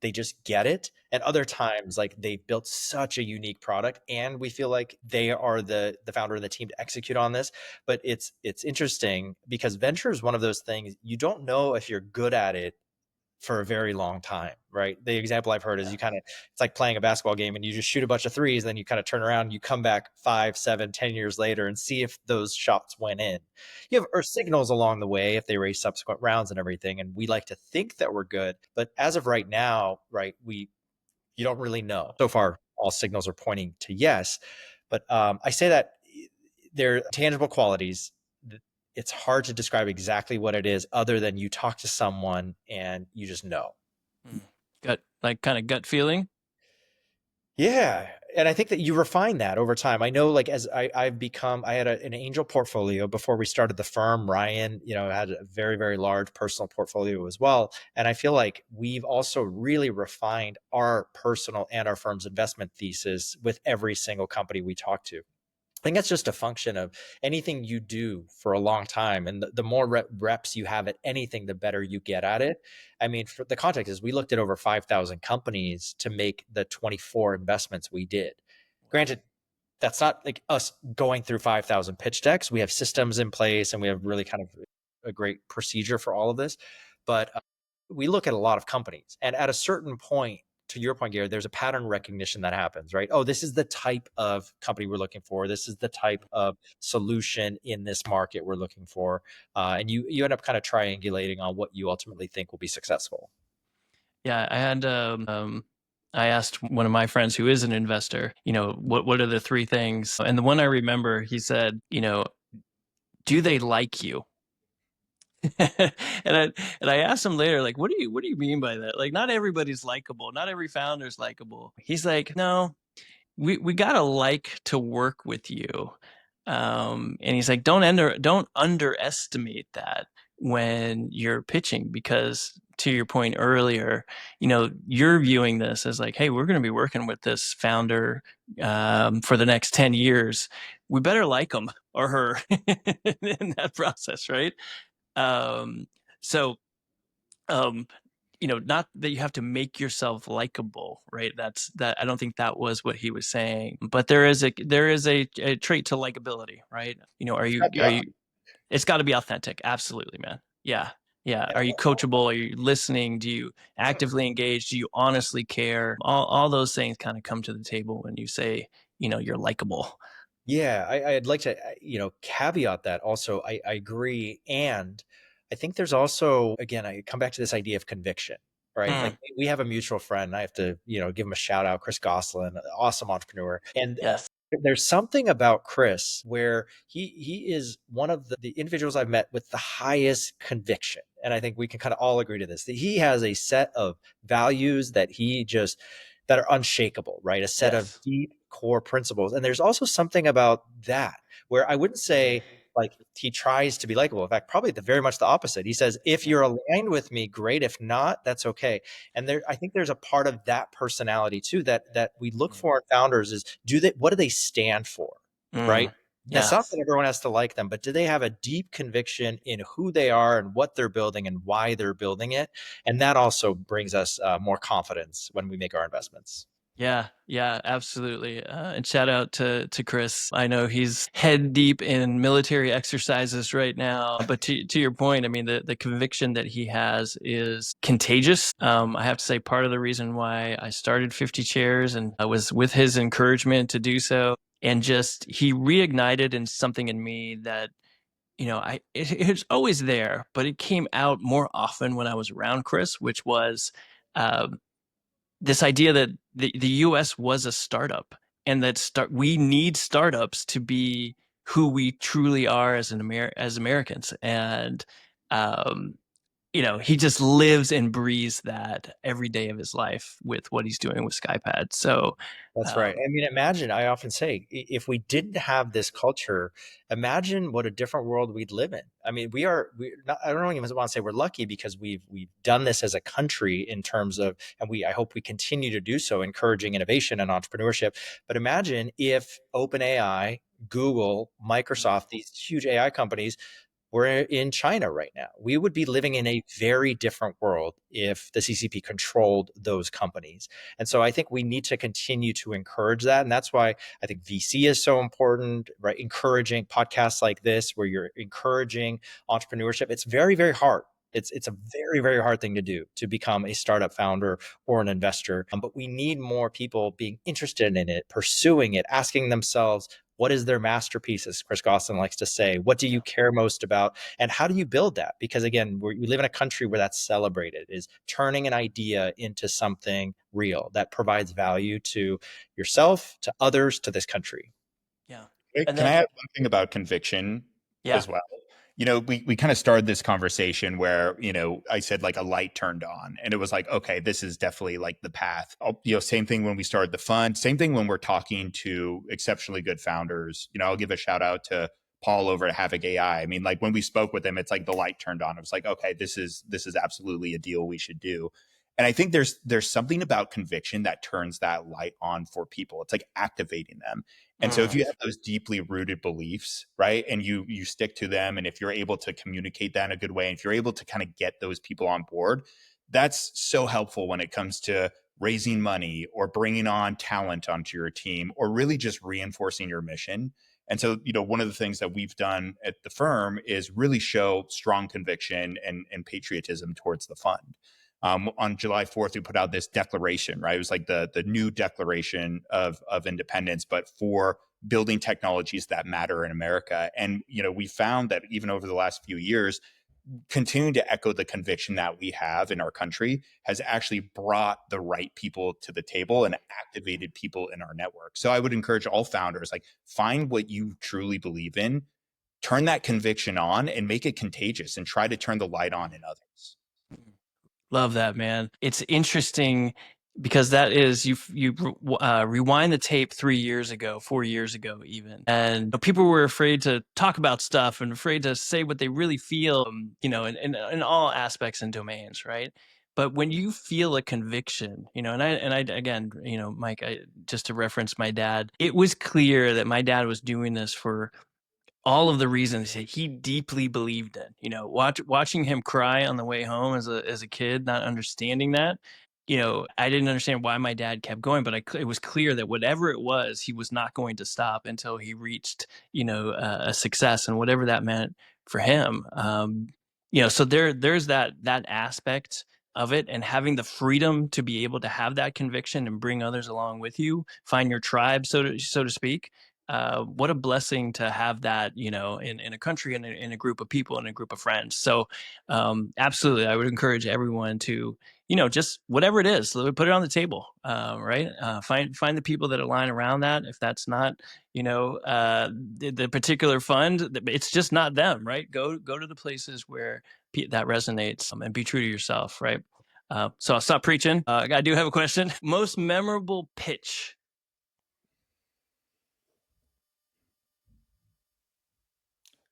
Speaker 2: they just get it. And other times, like they built such a unique product and we feel like they are the founder and the team to execute on this. But it's interesting because venture is one of those things you don't know if you're good at it for a very long time, right? The example I've heard is it's like playing a basketball game and you just shoot a bunch of threes, then you kind of turn around and you come back 5, 7, 10 years later and see if those shots went in. You have Earth signals along the way if they raise subsequent rounds and everything. And we like to think that we're good, but as of right now, right, you don't really know. So far, all signals are pointing to yes. But I say that they're tangible qualities. It's hard to describe exactly what it is other than you talk to someone and you just know.
Speaker 1: Kind of gut feeling.
Speaker 2: Yeah. And I think that you refine that over time. I know, like, as I had an angel portfolio before we started the firm. Ryan, had a very, very large personal portfolio as well. And I feel like we've also really refined our personal and our firm's investment thesis with every single company we talk to. I think that's just a function of anything you do for a long time. And the more reps you have at anything, the better you get at it. I mean, for the context is we looked at over 5,000 companies to make the 24 investments we did. Granted, that's not like us going through 5,000 pitch decks. We have systems in place and we have really kind of a great procedure for all of this. But we look at a lot of companies. And at a certain point, to your point, Gary, there's a pattern recognition that happens, right? Oh, this is the type of company we're looking for. This is the type of solution in this market we're looking for. And you end up kind of triangulating on what you ultimately think will be successful.
Speaker 1: Yeah, I asked one of my friends who is an investor, what are the 3 things? And the one I remember, he said, do they like you? and I asked him later, like, what do you mean by that? Like, not everybody's likable. Not every founder's likable. He's like, no, we gotta like to work with you. And he's like, don't underestimate that when you're pitching, because to your point earlier, you're viewing this as like, hey, we're going to be working with this founder for the next 10 years. We better like him or her in that process, right? So, not that you have to make yourself likable, right? I don't think that was what he was saying, but there is a trait to likability, right? Are you it's got to be authentic. Absolutely, man. Yeah. Yeah. Are you coachable? Are you listening? Do you actively engage? Do you honestly care? All those things kind of come to the table when you say, you're likable.
Speaker 2: Yeah, I'd like to, caveat that also. I agree. And I think there's also, again, I come back to this idea of conviction, right?
Speaker 1: Mm,
Speaker 2: Like we have a mutual friend. I have to, give him a shout out, Chris Goslin, awesome entrepreneur. And
Speaker 1: yes.
Speaker 2: there's something about Chris where he is one of the individuals I've met with the highest conviction. And I think we can kind of all agree to this, that he has a set of values that are unshakable, right? A set of
Speaker 1: Yes.
Speaker 2: deep core principles. And there's also something about that where I wouldn't say like he tries to be likable. In fact, probably very much the opposite. He says, if
Speaker 1: Yeah.
Speaker 2: you're aligned with me, great. If not, that's okay. And I think there's a part of that personality too that we look
Speaker 1: Mm,
Speaker 2: for in founders is what do they stand for? Right.
Speaker 1: mm,
Speaker 2: And it's not
Speaker 1: yes.
Speaker 2: that everyone has to like them, but do they have a deep conviction in who they are and what they're building and why they're building it? And that also brings us more confidence when we make our investments.
Speaker 1: Yeah, yeah, absolutely. And shout out to Chris. I know he's head deep in military exercises right now. But to your point, I mean, the conviction that he has is contagious. I have to say, part of the reason why I started 50 Chairs and I was with his encouragement to do so, and just he reignited in something in me that it's always there, but it came out more often when I was around Chris, which was. Um, this idea that the US was a startup and that we need startups to be who we truly are as Americans. And um, he just lives and breathes that every day of his life with what he's doing with Skypad. So
Speaker 2: That's right.
Speaker 1: um,
Speaker 2: I mean, imagine, I often say, if we didn't have this culture, imagine what a different world we'd live in. I mean, we not, I don't even want to say we're lucky because we've done this as a country in terms of, and I hope we continue to do so, encouraging innovation and entrepreneurship. But imagine if OpenAI, Google, Microsoft, these huge AI companies we're in China right now. We would be living in a very different world if the CCP controlled those companies. And so I think we need to continue to encourage that. And that's why I think VC is so important, right? Encouraging podcasts like this, where you're encouraging entrepreneurship. It's very, very hard. It's a very, very hard thing to do, to become a startup founder or an investor. But we need more people being interested in it, pursuing it, asking themselves, what is their masterpiece, as Chris Goslin likes to say? What do you care most about? And how do you build that? Because again, we live in a country where that's celebrated, is turning an idea into something real that provides value to yourself, to others, to this country.
Speaker 1: yeah, and
Speaker 3: Can I
Speaker 1: then
Speaker 3: add one thing about conviction
Speaker 1: yeah,
Speaker 3: as well? We kind of started this conversation where, I said like a light turned on and it was like, okay, this is definitely like the path. Same thing when we started the fund, same thing when we're talking to exceptionally good founders. I'll give a shout out to Paul over at Havoc AI. I mean, like when we spoke with him, it's like the light turned on. It was like, okay, this is absolutely a deal we should do. And I think there's something about conviction that turns that light on for people. It's like activating them. And so if
Speaker 1: mm,
Speaker 3: you have those deeply rooted beliefs, right, and you stick to them, and if you're able to communicate that in a good way, and if you're able to kind of get those people on board, that's so helpful when it comes to raising money or bringing on talent onto your team or really just reinforcing your mission. And so, one of the things that we've done at the firm is really show strong conviction and patriotism towards the fund. On July 4th, we put out this declaration, right? It was like the new declaration of independence, but for building technologies that matter in America. And, we found that even over the last few years, continuing to echo the conviction that we have in our country has actually brought the right people to the table and activated people in our network. So I would encourage all founders, like, find what you truly believe in, turn that conviction on and make it contagious and try to turn the light on in others.
Speaker 1: love that, man. It's interesting because that is rewind the tape 3 years ago, 4 years ago, even, and people were afraid to talk about stuff and afraid to say what they really feel, in all aspects and domains, right? But when you feel a conviction, and I again, Mike, just to reference my dad, it was clear that my dad was doing this for all of the reasons that he deeply believed in. Watching him cry on the way home as a kid, not understanding that. I didn't understand why my dad kept going, but it was clear that whatever it was, he was not going to stop until he reached, a success, and whatever that meant for him. So there's that aspect of it, and having the freedom to be able to have that conviction and bring others along with you, find your tribe, so to speak. What a blessing to have that, in a country, and in a group of people, and a group of friends. So absolutely, I would encourage everyone to, just whatever it is, put it on the table, right? Find the people that align around that. If that's not, the particular fund, it's just not them, right? Go to the places where that resonates, and be true to yourself, right? So I'll stop preaching. I do have a question. Most memorable pitch.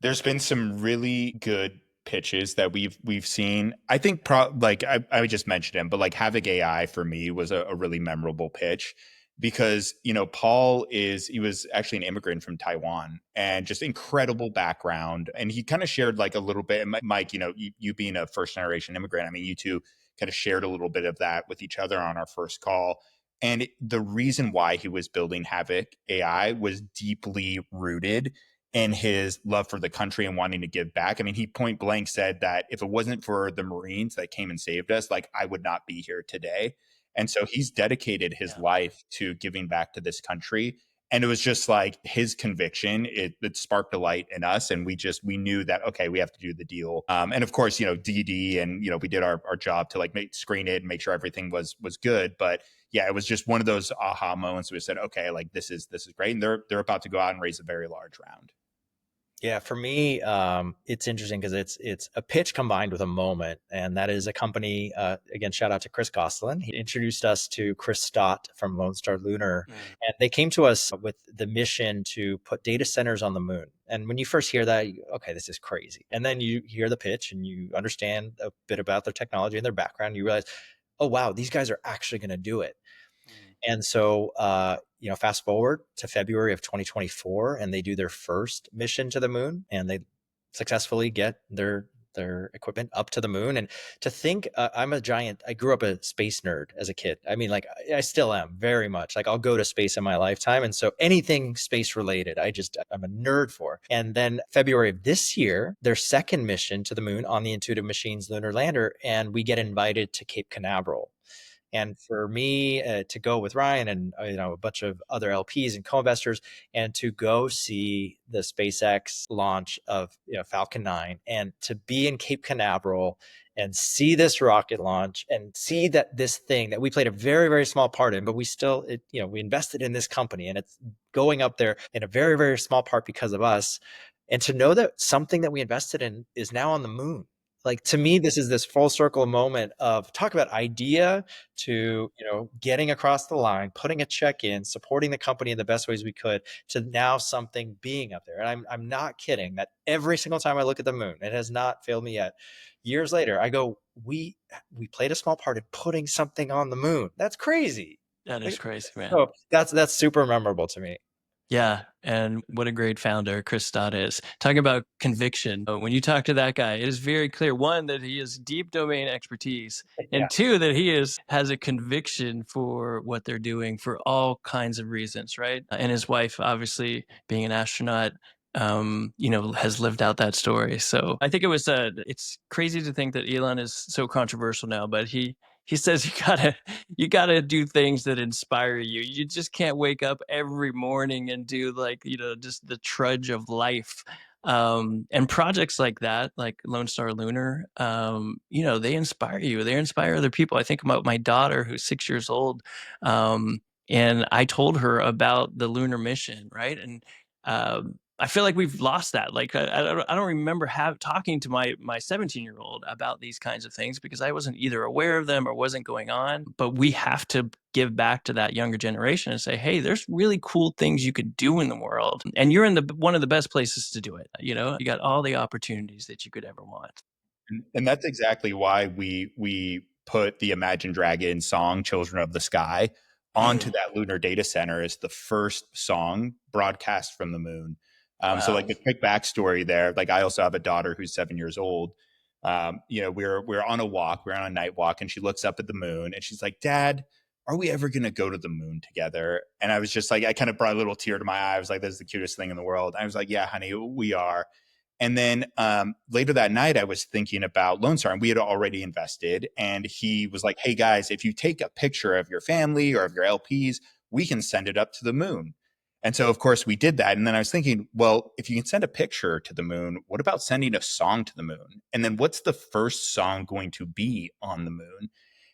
Speaker 3: There's been some really good pitches that we've seen. I think like I just mentioned him, but like Havoc AI for me was a really memorable pitch because Paul he was actually an immigrant from Taiwan and just incredible background, and he kind of shared like a little bit. And Mike, you being a first generation immigrant, I mean, you two kind of shared a little bit of that with each other on our first call. And the reason why he was building Havoc AI was deeply rooted in his love for the country and wanting to give back. I mean, he point blank said that if it wasn't for the Marines that came and saved us, like I would not be here today. And so he's dedicated his life to giving back to this country. And it was just like his conviction, it sparked a light in us. And we knew that, okay, we have to do the deal. And of course, DD and, we did our job to like screen it and make sure everything was good. But yeah, it was just one of those aha moments where we said, okay, like this is great. And they're about to go out and raise a very large round.
Speaker 2: Yeah, for me, it's interesting because it's a pitch combined with a moment, and that is a company. Again, shout out to Chris Gosselin. He introduced us to Chris Stott from Lone Star Lunar, and they came to us with the mission to put data centers on the moon. And when you first hear that, okay, this is crazy. And then you hear the pitch and you understand a bit about their technology and their background. You realize, oh wow, these guys are actually going to do it. And so, fast forward to February of 2024, and they do their first mission to the moon, and they successfully get their equipment up to the moon. And to think, I grew up a space nerd as a kid. I mean, like I still am very much. Like I'll go to space in my lifetime. And so anything space related, I'm a nerd for. And then February of this year, their second mission to the moon on the Intuitive Machines lunar lander, and we get invited to Cape Canaveral. And for me to go with Ryan and a bunch of other LPs and co-investors, and to go see the SpaceX launch of Falcon 9, and to be in Cape Canaveral and see this rocket launch and see that this thing that we played a very, very small part in, but we still we invested in this company, and it's going up there in a very, very small part because of us. And to know that something that we invested in is now on the moon. Like to me, this is this full circle moment of talk about idea to, getting across the line, putting a check in, supporting the company in the best ways we could, to now something being up there. And I'm not kidding that every single time I look at the moon, it has not failed me yet. Years later, I go, we played a small part in putting something on the moon. That's crazy.
Speaker 1: That is crazy, man.
Speaker 2: So that's super memorable to me.
Speaker 1: Yeah, and what a great founder Chris Stott is. Talking about conviction. When you talk to that guy, it is very clear, one, that he has deep domain expertise, and two, that he has a conviction for what they're doing for all kinds of reasons, right? And his wife, obviously, being an astronaut, has lived out that story. So I think it's crazy to think that Elon is so controversial now, but he says you gotta do things that inspire you. You just can't wake up every morning and do just the trudge of life. And projects like that, like Lone Star Lunar, they inspire you. They inspire other people. I think about my daughter who's 6 years old. And I told her about the lunar mission, right? And I feel like we've lost that. Like I don't remember talking to my 17-year-old about these kinds of things because I wasn't either aware of them or wasn't going on. But we have to give back to that younger generation and say, hey, there's really cool things you could do in the world, and you're in one of the best places to do it. You got all the opportunities that you could ever want.
Speaker 3: And that's exactly why we put the Imagine Dragons song "Children of the Sky" onto that lunar data center as the first song broadcast from the moon. So
Speaker 1: Wow.
Speaker 3: like a quick backstory there, like I also have a daughter who's 7 years old. We're on a walk, we're on a night walk, and she looks up at the moon and she's like, Dad, are we ever going to go to the moon together? And I was just like, I kind of brought a little tear to my eye. I was like, this is the cutest thing in the world. I was like, yeah, honey, we are. And then later that night, I was thinking about Lone Star, and we had already invested. And he was like, hey, guys, if you take a picture of your family or of your LPs, we can send it up to the moon. And so, of course, we did that. And then I was thinking, well, if you can send a picture to the moon, what about sending a song to the moon? And then what's the first song going to be on the moon?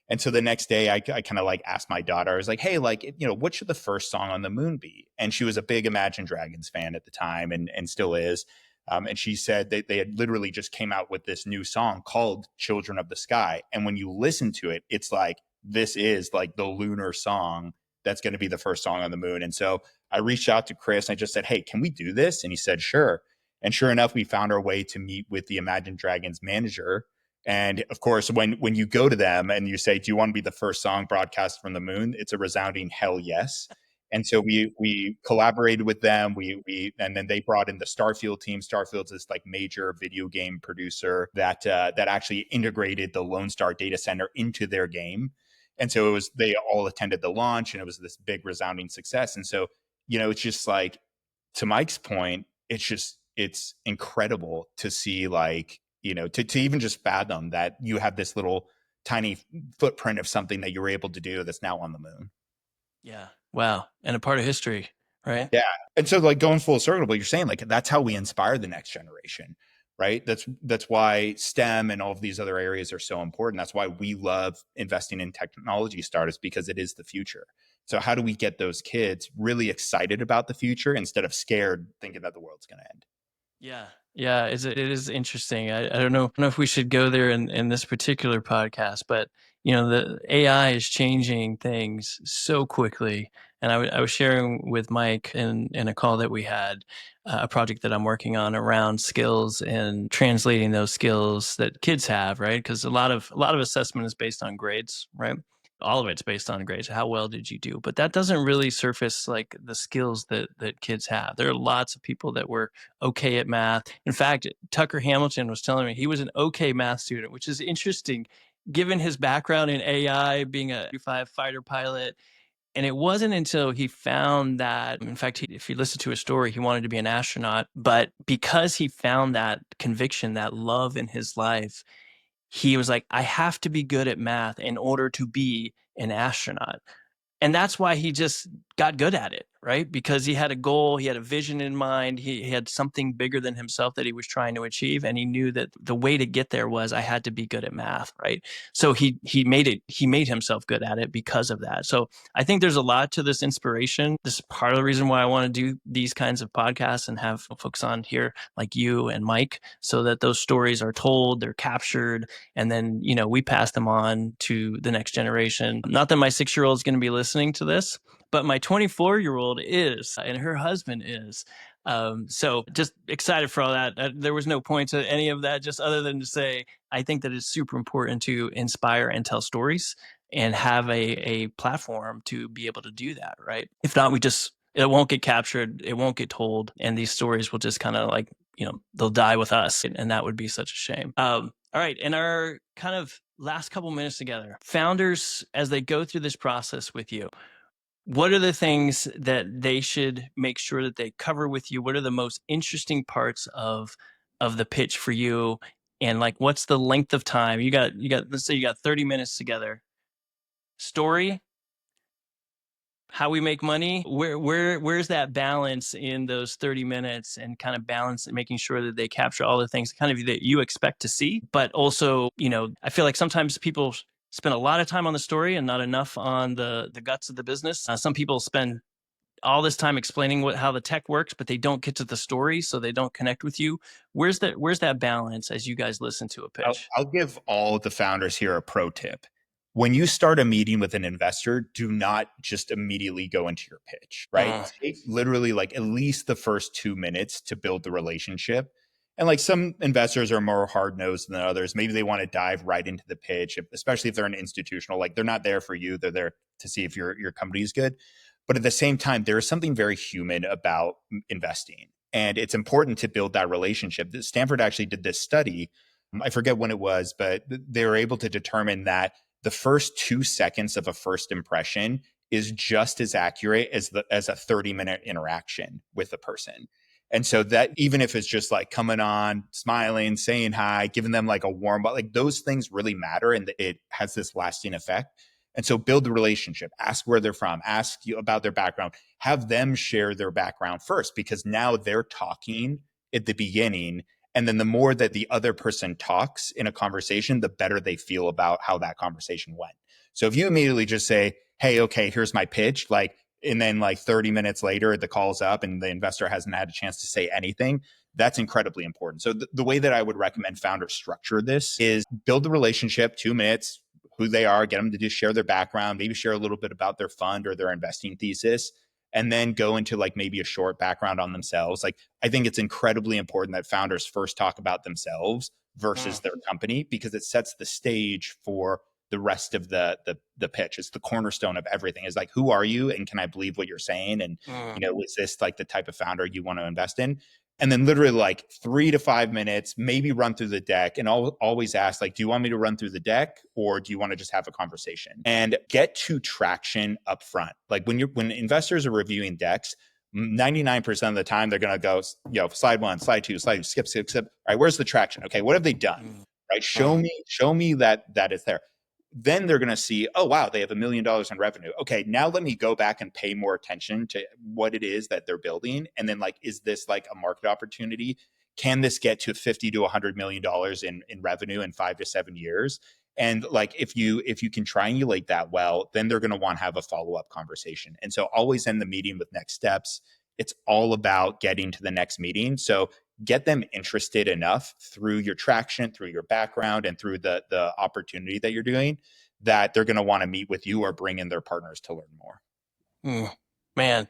Speaker 3: And so the next day, I kind of like asked my daughter, I was like, hey, like, what should the first song on the moon be? And she was a big Imagine Dragons fan at the time and still is. And she said that they had literally just came out with this new song called Children of the Sky. And when you listen to it, it's like, this is like the lunar song that's going to be the first song on the moon. And so I reached out to Chris and I just said, hey, can we do this? And he said, sure. And sure enough, we found our way to meet with the Imagine Dragons manager. And of course, when you go to them and you say, do you want to be the first song broadcast from the moon? It's a resounding hell yes. And so we collaborated with them. And then they brought in the Starfield team. Starfield's this like major video game producer that actually integrated the Lone Star data center into their game. And so they all attended the launch, and it was this big resounding success. And so, it's just like, to Mike's point, it's incredible to see, like, to even just fathom that you have this little tiny footprint of something that you were able to do that's now on the moon.
Speaker 1: Yeah. Wow. And a part of history, right?
Speaker 3: Yeah. And so, like, going full circle, what you're saying, like, that's how we inspire the next generation, right? That's why STEM and all of these other areas are so important. That's why we love investing in technology startups, because it is the future. So how do we get those kids really excited about the future instead of scared thinking that the world's going to end?
Speaker 1: Yeah. Yeah. It is interesting. I don't know if we should go there in this particular podcast, but the AI is changing things so quickly. And I was sharing with Mike in a call that we had, a project that I'm working on around skills and translating those skills that kids have, right? Because a lot of assessment is based on grades, right? All of it's based on grades. How well did you do? But that doesn't really surface like the skills that kids have. There are lots of people that were okay at math. In fact, Tucker Hamilton was telling me he was an okay math student, which is interesting given his background in AI, being a F-5 fighter pilot. And it wasn't until he found that, in fact, if you listen to his story, he wanted to be an astronaut. But because he found that conviction, that love in his life, he was like, I have to be good at math in order to be an astronaut. And that's why he just got good at it, right? Because he had a goal, he had a vision in mind, he had something bigger than himself that he was trying to achieve, and he knew that the way to get there was I had to be good at math, right? So he made himself good at it because of that. So I think there's a lot to this inspiration. This is part of the reason why I want to do these kinds of podcasts and have folks on here like you and Mike, so that those stories are told, they're captured, and then we pass them on to the next generation. Not that my 6-year-old is going to be listening to this, but my 24-year-old is, and her husband is. So just excited for all that. There was no point to any of that, just other than to say, I think that it's super important to inspire and tell stories and have a platform to be able to do that, right? If not, it won't get captured, it won't get told, and these stories will just kind of like, they'll die with us, and that would be such a shame. All right, in our kind of last couple minutes together, founders, as they go through this process with you, what are the things that they should make sure that they cover with you? What are the most interesting parts of the pitch for you? And like, what's the length of time? Let's say you got 30 minutes together. Story, how we make money, where's that balance in those 30 minutes, and kind of balance, making sure that they capture all the things kind of that you expect to see, but also, I feel like sometimes people spend a lot of time on the story and not enough on the guts of the business. Some people spend all this time explaining how the tech works, but they don't get to the story, so they don't connect with you. Where's that balance as you guys listen to a pitch?
Speaker 3: I'll give all the founders here a pro tip. When you start a meeting with an investor, do not just immediately go into your pitch, right? Take literally like at least the first 2 minutes to build the relationship. And like, some investors are more hard nosed than others. Maybe they want to dive right into the pitch, especially if they're an institutional. Like, they're not there for you; they're there to see if your company is good. But at the same time, there is something very human about investing. And it's important to build that relationship. Stanford actually did this study. I forget when it was, but they were able to determine that the first 2 seconds of a first impression is just as accurate as a 30-minute interaction with a person. And so that even if it's just like coming on, smiling, saying hi, giving them like a warm, like those things really matter, and it has this lasting effect. And so build the relationship, ask where they're from, ask you about their background, have them share their background first, because now they're talking at the beginning. And then the more that the other person talks in a conversation, the better they feel about how that conversation went. So if you immediately just say, hey, okay, here's my pitch, like, and then like 30 minutes later, the call's up and the investor hasn't had a chance to say anything, that's incredibly important. So the way that I would recommend founders structure this is build the relationship, 2 minutes, who they are, get them to just share their background, maybe share a little bit about their fund or their investing thesis, and then go into like maybe a short background on themselves. Like, I think it's incredibly important that founders first talk about themselves versus their company, because it sets the stage for the rest of the pitch. It's the cornerstone of everything. Is like, who are you, and can I believe what you're saying? And is this like the type of founder you want to invest in? And then literally like 3 to 5 minutes, maybe run through the deck, and always ask, like, do you want me to run through the deck, or do you want to just have a conversation? And get to traction up front. Like when investors are reviewing decks, 99% of the time they're going to go, slide 1, slide 2, slide 2, skip. All right, where's the traction? Okay, what have they done? Right? Show me that it's there. Then they're going to see, oh, wow, they have $1 million in revenue. Okay, now let me go back and pay more attention to what it is that they're building. And then, like, is this like a market opportunity? Can this get to $50 to $100 million in revenue in 5 to 7 years? And like, if you can triangulate that well, then they're going to want to have a follow-up conversation. And so always end the meeting with next steps. It's all about getting to the next meeting. So get them interested enough through your traction, through your background, and through the opportunity that you're doing, that they're going to want to meet with you or bring in their partners to learn more.
Speaker 1: Man,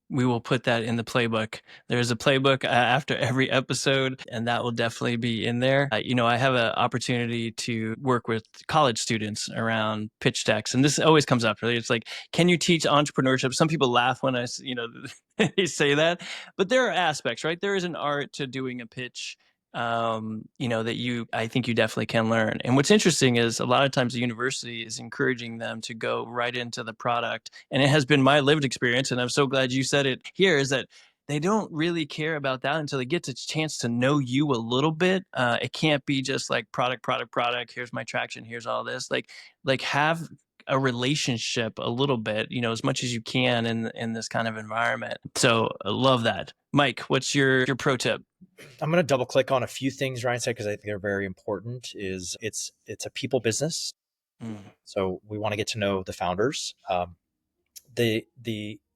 Speaker 1: we will put that in the playbook. There's a playbook after every episode, and that will definitely be in there. I have an opportunity to work with college students around pitch decks, and this always comes up. Really, it's like, can you teach entrepreneurship? Some people laugh when they say that, but there are aspects, right? There is an art to doing a pitch. I think you definitely can learn. And what's interesting is a lot of times the university is encouraging them to go right into the product. And it has been my lived experience, and I'm so glad you said it here, is that they don't really care about that until they get the chance to know you a little bit. It can't be just like product. Here's my traction. Here's all this. Like have a relationship a little bit, as much as you can in this kind of environment. So I love that. Mike, what's your pro tip?
Speaker 2: I'm going to double click on a few things Ryan said, because I think they're very important. It's a people business. So we want to get to know the founders.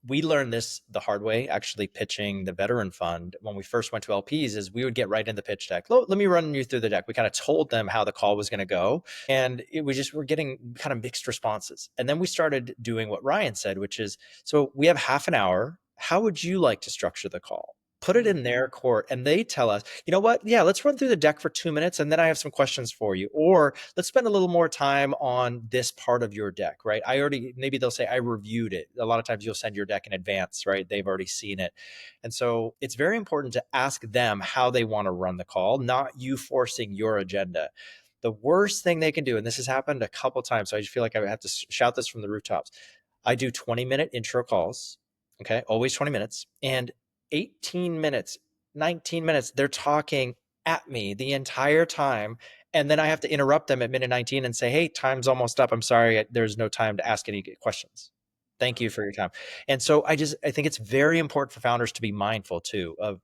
Speaker 2: We learned this the hard way, actually pitching the veteran fund. When we first went to LPs, is we would get right in the pitch deck. Let me run you through the deck. We kind of told them how the call was going to go, and we're getting kind of mixed responses. And then we started doing what Ryan said, which is, so we have half an hour. How would you like to structure the call? Put it in their court, and they tell us, you know what? Yeah, let's run through the deck for 2 minutes, and then I have some questions for you. Or let's spend a little more time on this part of your deck, right? Maybe they'll say, I reviewed it. A lot of times you'll send your deck in advance, right? They've already seen it. And so it's very important to ask them how they want to run the call, not you forcing your agenda. The worst thing they can do, and this has happened a couple of times, so I just feel like I have to shout this from the rooftops. I do 20-minute intro calls, okay? Always 20 minutes. And 18 minutes, 19 minutes, they're talking at me the entire time. And then I have to interrupt them at minute 19 and say, hey, time's almost up. I'm sorry, there's no time to ask any questions. Thank you for your time. And so I think it's very important for founders to be mindful too of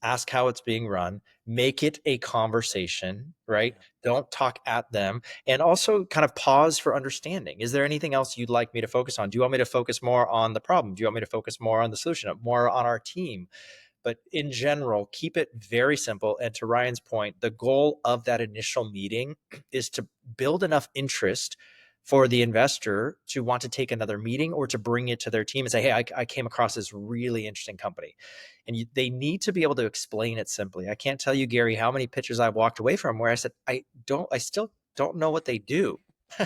Speaker 2: ask how it's being run, make it a conversation, right? Don't talk at them. And also kind of pause for understanding. Is there anything else you'd like me to focus on? Do you want me to focus more on the problem? Do you want me to focus more on the solution, more on our team? But in general, keep it very simple. And to Ryan's point, the goal of that initial meeting is to build enough interest for the investor to want to take another meeting or to bring it to their team and say, hey, I came across this really interesting company. And they need to be able to explain it simply. I can't tell you, Gary, how many pitches I've walked away from where I said, I still don't know what they do.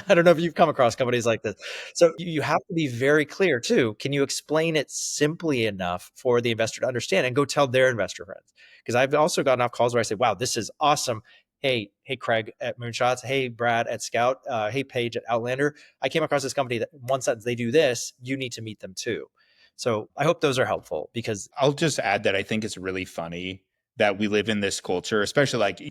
Speaker 2: I don't know if you've come across companies like this. So you have to be very clear too. Can you explain it simply enough for the investor to understand and go tell their investor friends? Because I've also gotten off calls where I say, wow, this is awesome. Hey, Craig at Moonshots. Hey, Brad at Scout. Hey, Paige at Outlander. I came across this company that one sentence, they do this. You need to meet them too. So I hope those are helpful because
Speaker 3: I'll just add that I think it's really funny that we live in this culture, especially like,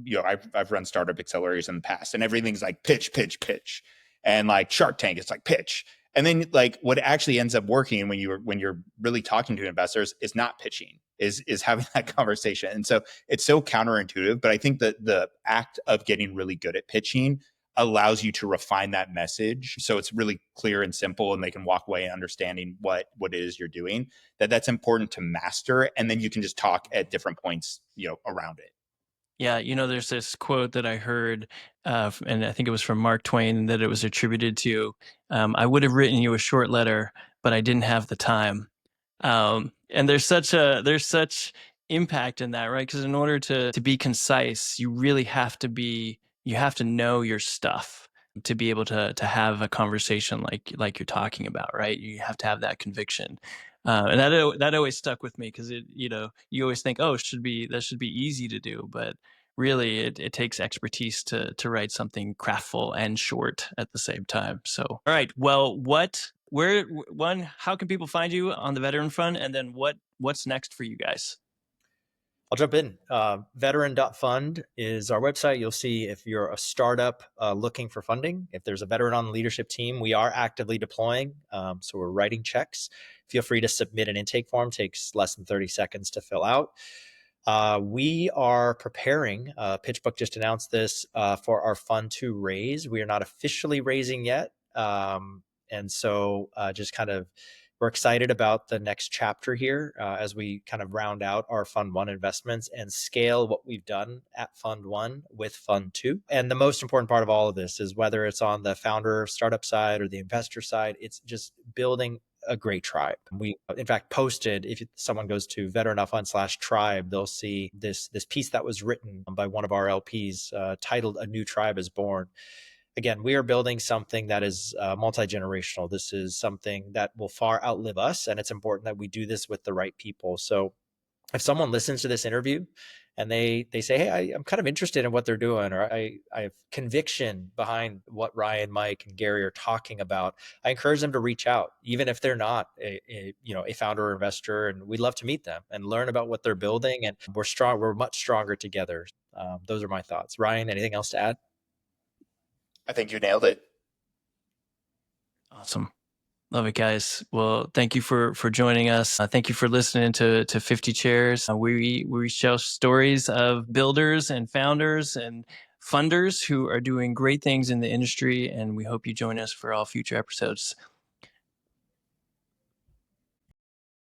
Speaker 3: I've run startup accelerators in the past and everything's like pitch, pitch, pitch. And like Shark Tank, it's like pitch. And then like what actually ends up working when you're really talking to investors is not pitching, is having that conversation. And so it's so counterintuitive, but I think that the act of getting really good at pitching allows you to refine that message so it's really clear and simple and they can walk away understanding what it is you're doing. That's important to master, and then you can just talk at different points around it.
Speaker 1: Yeah, there's this quote that I heard, and I think it was from Mark Twain that it was attributed to. I would have written you a short letter, but I didn't have the time. And there's such impact in that, right? Because in order to be concise, you really have to know your stuff to be able to have a conversation like you're talking about, right? You have to have that conviction. And that always stuck with me because you always think, oh, that should be easy to do, but really it takes expertise to write something craftful and short at the same time. So, all right, well, how can people find you on the Veteran Fund, and then what's next for you guys?
Speaker 2: I'll jump in. Veteran.fund is our website. You'll see if you're a startup looking for funding, if there's a veteran on the leadership team, we are actively deploying. So we're writing checks. Feel free to submit an intake form. Takes less than 30 seconds to fill out. We are preparing, PitchBook just announced this, for our fund to raise. We are not officially raising yet. And so just kind of, we're excited about the next chapter here as we kind of round out our Fund 1 investments and scale what we've done at Fund 1 with Fund 2. And the most important part of all of this is whether it's on the founder startup side or the investor side, it's just building a great tribe. We, in fact, posted, if someone goes to veteran.fund/tribe, they'll see this piece that was written by one of our LPs titled "A New Tribe is Born." Again, we are building something that is multi-generational. This is something that will far outlive us, and it's important that we do this with the right people. So if someone listens to this interview and they say, hey, I'm kind of interested in what they're doing, or I have conviction behind what Ryan, Mike, and Gary are talking about, I encourage them to reach out, even if they're not a founder or investor, and we'd love to meet them and learn about what they're building. And we're much stronger together. Those are my thoughts. Ryan, anything else to add?
Speaker 3: I think you nailed it.
Speaker 1: Awesome. Love it, guys. Well, thank you for joining us. Thank you for listening to 50 Chairs. We share stories of builders and founders and funders who are doing great things in the industry, and we hope you join us for all future episodes.